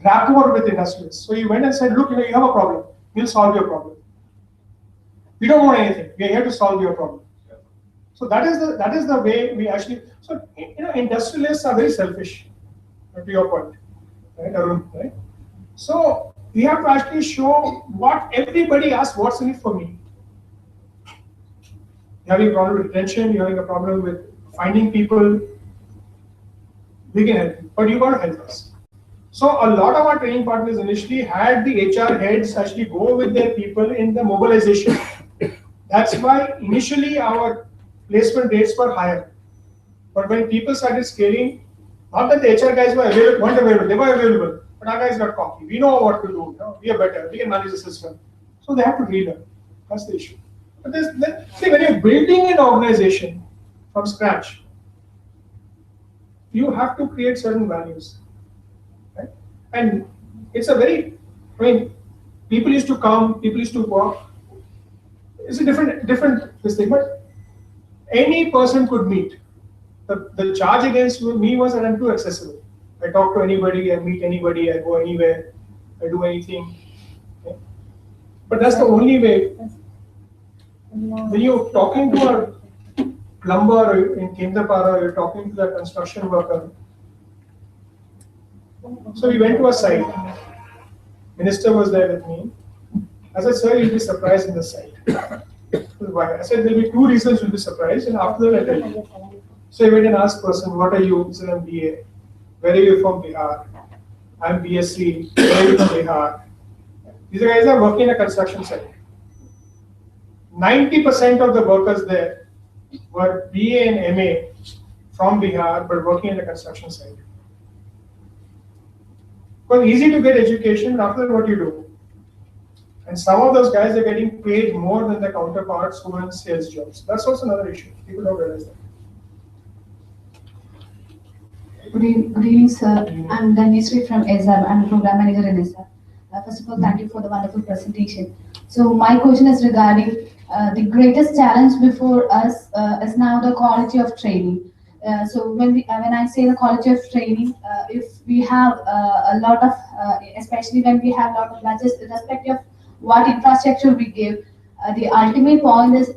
rapport with industrialists. So he went and said, look, you have a problem. We'll solve your problem. We don't want anything. We are here to solve your problem. So that is the way we actually. So industrialists are very selfish. To your point, right, Arun? Right. So we have to actually show what everybody asks. What's in it for me? You're having a problem with retention. You're having a problem with finding people. We can help you, but you got to help us. So a lot of our training partners initially had the HR heads actually go with their people in the mobilization. That's why initially our placement rates were higher. But when people started scaling, not that the HR guys weren't available, they were available, but our guys got cocky. We know what to do, we are better, we can manage the system. So they have to relearn. That's the issue. But see, when you're building an organization from scratch, you have to create certain values. Right? And it's a very, people used to come, people used to work. It's a different this thing, but any person could meet. The charge against me was that I'm too accessible. I talk to anybody, I meet anybody, I go anywhere, I do anything. Okay? But that's the only way. When you're talking to a plumber in Kendapara, you're talking to the construction worker. So we went to a site. Minister was there with me. I said, sir, you'll be surprised in the site. Why? I said, there'll be 2 reasons you'll be surprised, and after that, I'll tell you. So I went and asked person, what are you? He said, I'm BA. Where are you from? Bihar. I'm BSc. Where are you from? Bihar. These guys are working in a construction site. 90% of the workers there were BA and MA from Bihar, but working in a construction site. It was easy to get education, but after that, what you do? And some of those guys are getting paid more than their counterparts who are in sales jobs. That's also another issue. People don't realize that. Good evening, sir. I'm Dhanishri from ESAB. I'm a program manager in ESAB. First of all, thank you for the wonderful presentation. So my question is regarding the greatest challenge before us is now the quality of training. So when I say the quality of training, if we have a lot of, especially when we have a lot of budgets, irrespective of what infrastructure we give, the ultimate point is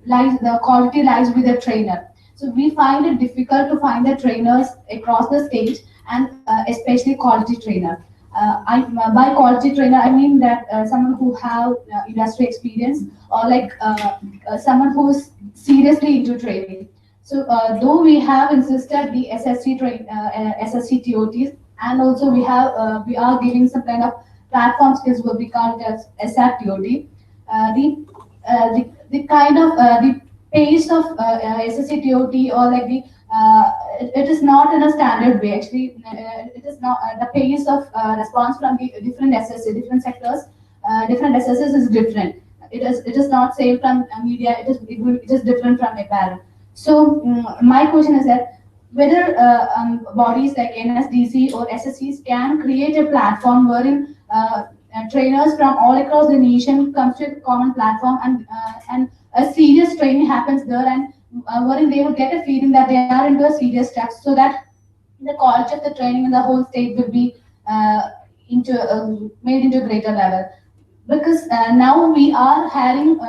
the quality lies with the trainer. So we find it difficult to find the trainers across the stage, and especially quality trainer. By quality trainer, I mean that someone who have industry experience, or like someone who's seriously into training. So though we have insisted the SSC TOTs, and also we are giving some kind of platform skills what we call it as SAP TOT. The kind of the pace of SSC TOT, or like the it is not in a standard way. Actually, it is not the pace of response from the different SSC, different sectors, different SSS is different. It is not same from media. It is different from apparel. So my question is that whether bodies like NSDC or SSCs can create a platform wherein trainers from all across the nation comes to a common platform, and a serious training happens there, and wherein they will get a feeling that they are into a serious track, so that the quality of the training in the whole state will be made into a greater level. Because now we are hiring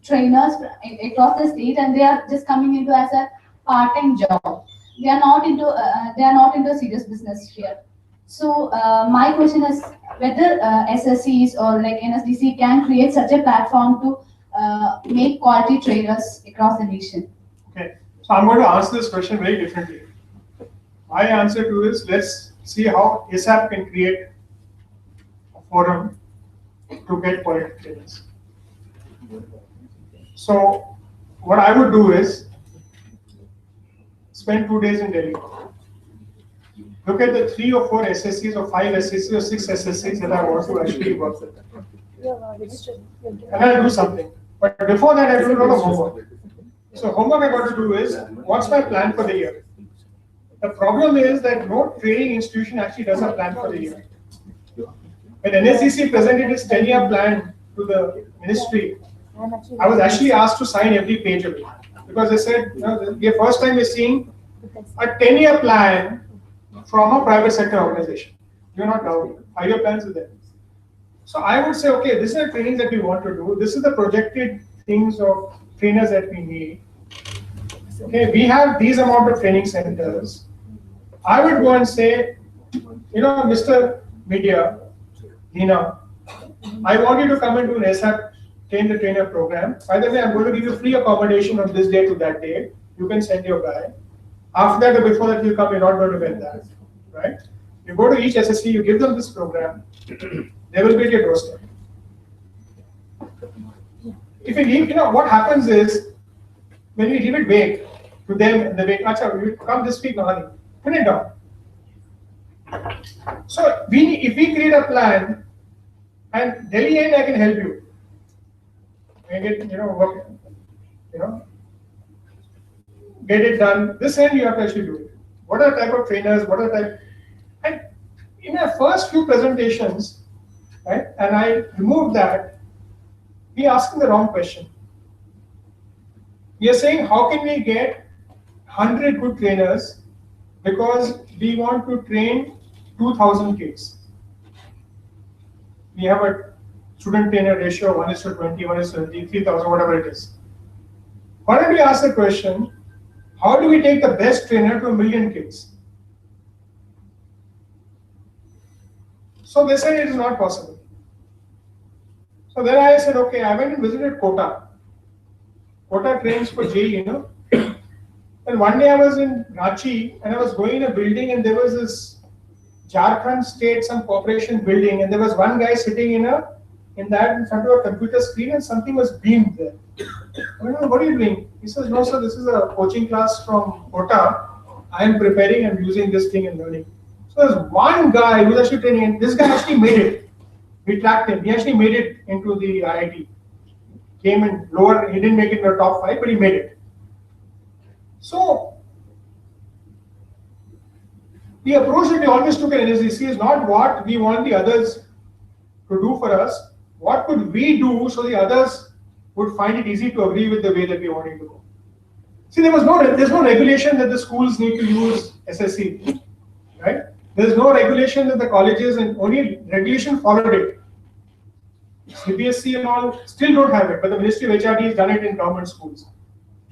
trainers across the state, and they are just coming into as a part-time job. They are not into a serious business here. So my question is whether SSCs or like NSDC can create such a platform to make quality trainers across the nation. Okay, so I'm going to answer this question very differently. My answer to is, let's see how ASAP can create a forum to get quality trainers. So what I would do is spend 2 days in Delhi. Look at the 3 or 4 SSCs or 5 SSCs or 6 SSCs that I want to actually work with. And I'll do something. But before that, I do a lot of homework. So homework I got to do is, what's my plan for the year? The problem is that no training institution actually does a plan for the year. When NSCC presented its 10-year plan to the ministry, I was actually asked to sign every page of it. Because they said, the first time we're seeing a 10-year plan from a private sector organization. You're not now. 5-year plans with them. So I would say, okay, this is the trainings that we want to do. This is the projected things of trainers that we need. Okay, we have these amount of training centers. I would go and say, Mr. Media, Hina, I want you to come and do an ASAP train the trainer program. By the way, I'm going to give you free accommodation from this day to that day. You can send your guy. After that or before that you come, you're not going to get that, right? You go to each SSC, you give them this program, they will be at your doorstep. If you leave, what happens is, when we leave it vague to them, they wait, acha, you come this week, Nahani, put it down. So if we create a plan, and Delhi end, I can help you. Make it, work, get it done. This end you have to actually do it. What are the type of trainers? What are the type? And in our first few presentations, right? And I removed that. We asking the wrong question. We are saying, how can we get 100 good trainers because we want to train 2,000 kids. We have a student trainer ratio 1:20, 1:30, 3,000, whatever it is. Why don't we ask the question, how do we take the best trainer to 1 million kids? So they said it is not possible. So then I said, okay, I went and visited Kota. Kota trains for JEE, And one day I was in Ranchi and I was going in a building and there was this Jharkhand State, some corporation building, and there was one guy sitting in front of a computer screen and something was beamed there. I went, what are you doing? He says, no sir, this is a coaching class from Kota. I am preparing and using this thing and learning. So there's one guy who was actually training, and this guy actually made it. We tracked him. He actually made it into the IIT. Came in lower, he didn't make it in the top 5, but he made it. So the approach that we always took at NSDC is not what we want the others to do for us. What could we do so the others would find it easy to agree with the way that we wanted to go? See, there's no regulation that the schools need to use SSC, right? There's no regulation that the colleges, and only regulation followed it. CBSE and all still don't have it, but the Ministry of HRD has done it in government schools.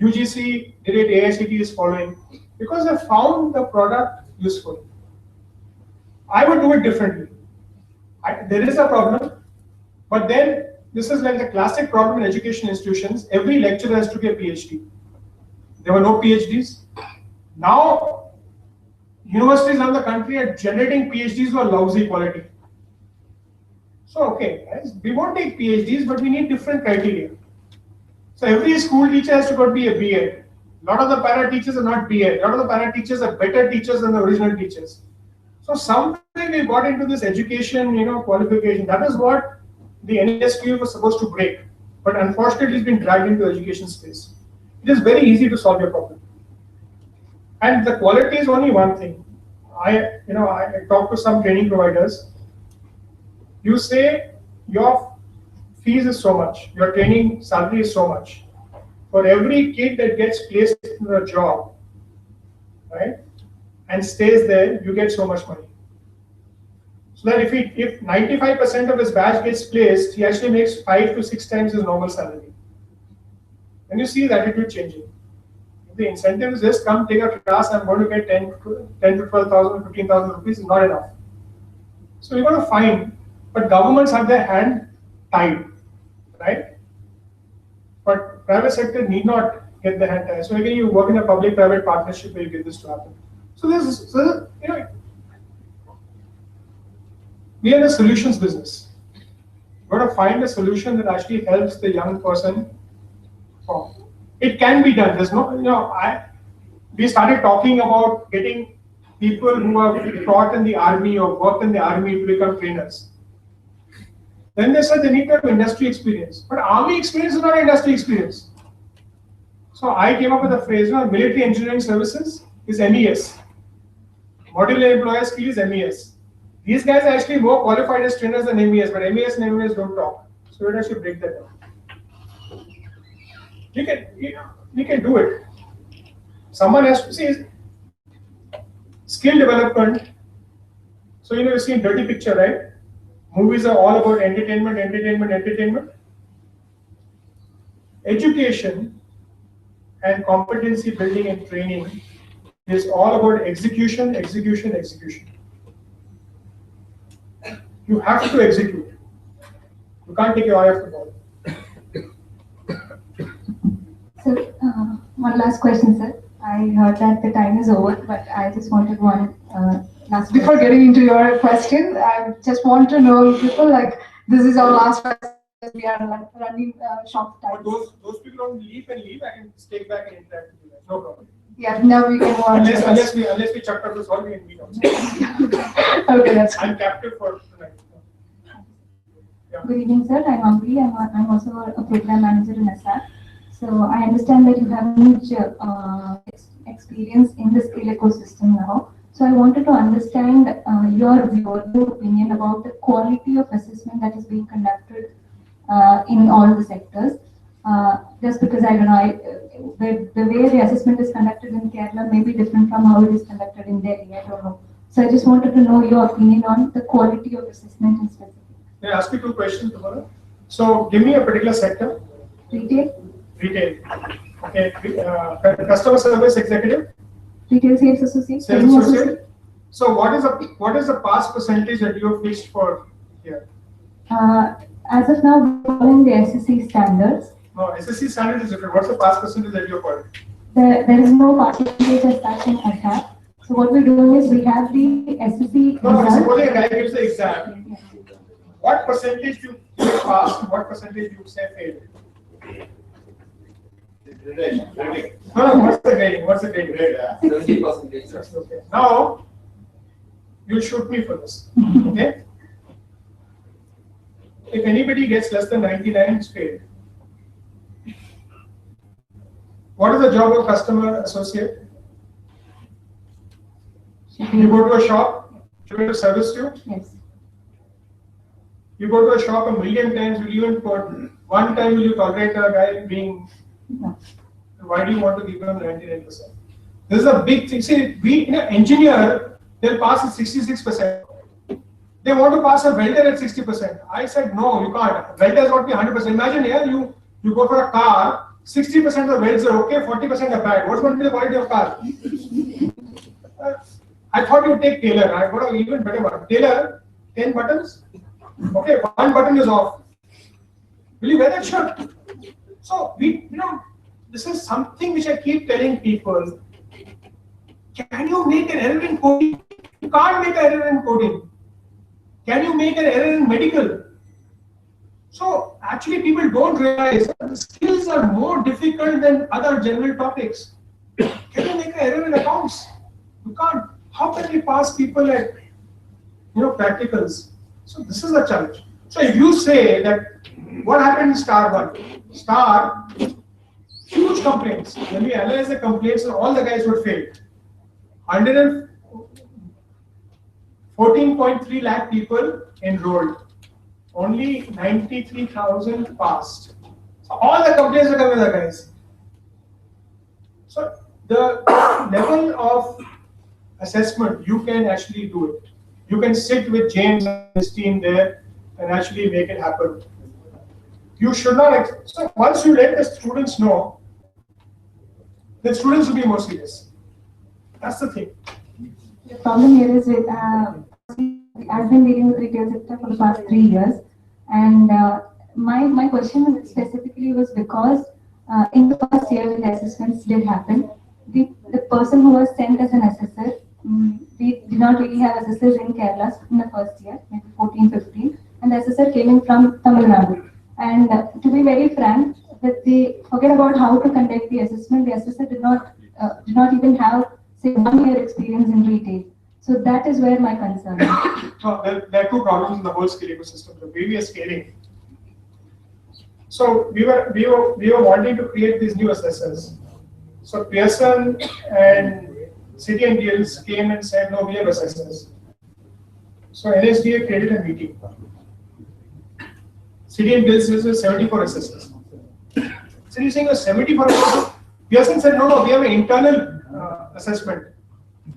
UGC did it, AICT is following, because they found the product useful. I would do it differently. There is a problem, but then this is like the classic problem in education institutions. Every lecturer has to be a PhD. There were no PhDs. Now, universities around the country are generating PhDs who are lousy quality. So, okay, guys, we won't take PhDs, but we need different criteria. So every school teacher has to be a BA. A lot of the para teachers are not BA. A lot of the para teachers are better teachers than the original teachers. So something we got into this education, qualification. That is what the NSQ was supposed to break. But unfortunately, it's been dragged into the education space. It is very easy to solve your problem. And the quality is only one thing. I talk to some training providers. You say your fees is so much, your training salary is so much. For every kid that gets placed in a job, right, and stays there, you get so much money. So that if 95% of his batch gets placed, he actually makes 5 to 6 times his normal salary. And you see his attitude changing. If the incentive is just come take a class, I'm going to get 10 to 12,000, 15,000 rupees is not enough. So we're going to find, but governments have their hand tied, right? But private sector need not get their hand tied. So again, you work in a public-private partnership where you get this to happen. So we are in the solutions business. We've got to find a solution that actually helps the young person form. It can be done. There's no, we started talking about getting people who have taught in the army or worked in the army to become trainers. Then they said they need to have industry experience. But army experience is not industry experience. So I came up with a phrase, military engineering services is MES. Modular employer skill is MES. These guys are actually more qualified as trainers than MES, but MES and MES don't talk. So we actually break that down. We can do it. Someone has to see skill development. So So you've seen Dirty Picture, right? Movies are all about entertainment, entertainment, entertainment. Education and competency building and training is all about execution, execution, execution. You have to execute. You can't take your eye off the ball. So, one last question, sir. I heard that the time is over, but I just wanted one last. Before getting into your question, I just want to know people like this is our last question. We are running short of time. Those people don't leave and leave. I can stay back and interact with you guys. No problem. Yeah, now we can watch. Unless we chucked up this hall, we can meet outside. Okay, that's I'm captive for tonight. Yeah. Good evening, sir. I'm Ambri. I'm also a program manager in SR. So I understand that you have huge experience in the skill ecosystem now. So I wanted to understand your view or your opinion about the quality of assessment that is being conducted in all the sectors. Just because I don't know, the way the assessment is conducted in Kerala may be different from how it is conducted in Delhi. I don't know. So I just wanted to know your opinion on the quality of assessment in specific. Can I ask you two questions tomorrow? So give me a particular sector. Retail. Retail. Okay. Customer service executive. Retail sales associate. Sales associate. So what is the pass percentage that you have fixed for here? As of now, we're following the SSC standards. No, SSC standard is different. What's the pass percentage that you're following? There is no percentage as such in SR. So what we're doing is we have the SSC. No, supposing a guy gives the exam. What percentage do you pass and what percentage you say fail? No, what's the grading? What's the grading? 70%. Okay. Now, you'll shoot me for this. Okay? If anybody gets less than 99, it's failed. What is the job of customer associate? You go to a shop, should we service you? Yes. You go to a shop a million times, will you even put one time will you tolerate a guy being? No. Why do you want to give them 99%? This is a big thing. See, engineer, they'll pass at 66%. They want to pass a welder at 60%. I said, no, you can't. Welders want to be 100%. Imagine here, you go for a car, 60% of the welds are okay, 40% are bad. What's going to be the quality of car? I thought you'd take Taylor. I got an even better one. Taylor, 10 buttons. Okay, one button is off. Will you wear that shirt? So this is something which I keep telling people. Can you make an error in coding? You can't make an error in coding. Can you make an error in medical? So actually people don't realize that the skills are more difficult than other general topics. Can you make an error in accounts? You can't. How can we pass people at practicals? So this is a challenge. So if you say that what happened in Star 1? Star, huge complaints. When we analyze the complaints, all the guys would fail. 14.3 lakh people enrolled. Only 93,000 passed. So all the complaints are coming with the guys. So the level of assessment, you can actually do it. You can sit with James and his team there and actually make it happen. You should not. So once you let the students know, the students will be more serious. That's the thing. The problem here is with I've been dealing with retail sector for the past 3 years, and my question specifically was because in the first year when the assessments did happen, the person who was sent as an assessor, we did not really have assessors in Kerala in the first year, maybe 14, 15, and the assessor came in from Tamil Nadu. And to be very frank, that they forget about how to conduct the assessment. The assessor did not even have, say, 1 year experience in retail. So that is where my concern is. So there are two problems in the whole skill ecosystem. The previous scaling. So we were wanting to create these new assessors. So Pearson and City and Guilds came and said, no, we have assessors. So NSDA created a meeting. City and Guilds is 74 assessors. So you're saying 74 assessors? Pearson said, no, we have an internal assessment.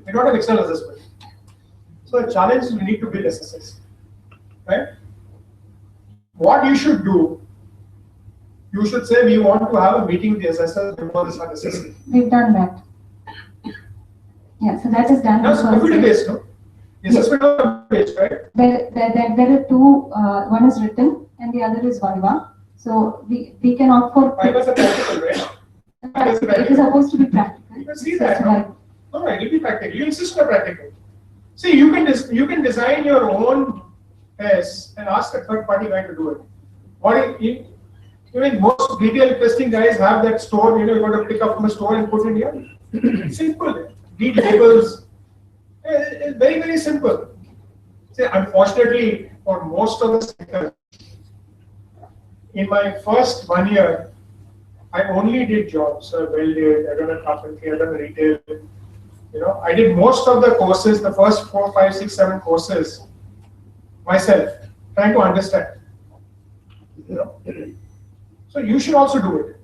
We don't have external assessment. So So the challenge is we need to build SSS, right? What you should do, you should say we want to have a meeting with the SSS before this assessment. We've done that. Yeah, so that is done. That's computer based, no? The assessment is based, right? There are two, one is written and the other is Viva. So we can opt for. Viva is a practical, right? It is supposed to be practical. You can see that, no? No, it will be practical. You insist on practical. See, you can design your own test and ask a third party guy to do it. I mean, most detailed testing guys have that store, you got to pick up from a store and put it here. Simple. Read labels. It's very, very simple. See, unfortunately, for most of the sectors, in my first 1 year, I only did jobs. I welded, I done a carpentry, I done retail. I did most of the courses, the first 4, 5, 6, 7 courses myself, trying to understand. So you should also do it.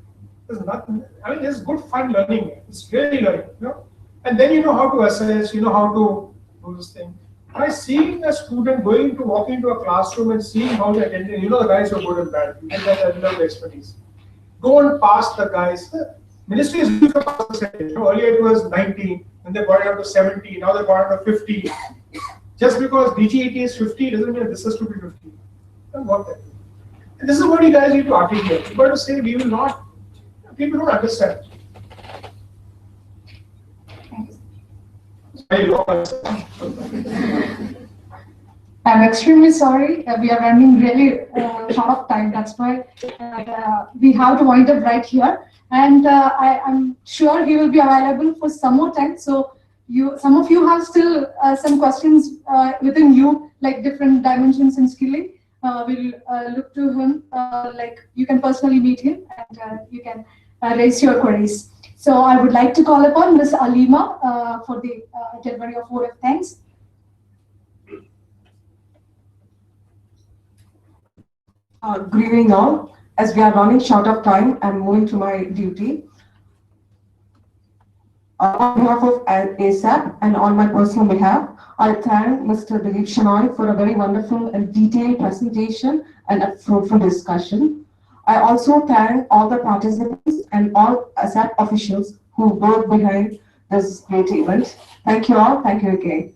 There's nothing. I mean, there's good fun learning. It's really learning. And then you know how to assess. You know how to do this thing. By seeing a student walking into a classroom and seeing how they attend, the guys who are good and bad. You get that level of expertise. Don't pass the guys. The ministry is used to pass the percentage. Earlier it was 90, and they brought it up to 70. Now they brought it up to 50. Just because DGAT is 50 doesn't mean this has to be 50. Don't want that. And this is what you guys need to articulate. You got to say we will not. People don't understand. It's very low. I'm extremely sorry. We are running really short of time. That's why we have to wind up right here. And I'm sure he will be available for some more time. So some of you have still some questions within you, like different dimensions in skilling. We'll look to him. Like you can personally meet him and you can raise your queries. So I would like to call upon Ms. Alima for the delivery of vote of thanks. Good evening all. As we are running short of time, I'm moving to my duty. On behalf of ASAP and on my personal behalf, I thank Mr. Dilip Chenoy for a very wonderful and detailed presentation and a fruitful discussion. I also thank all the participants and all ASAP officials who worked behind this great event. Thank you all. Thank you again.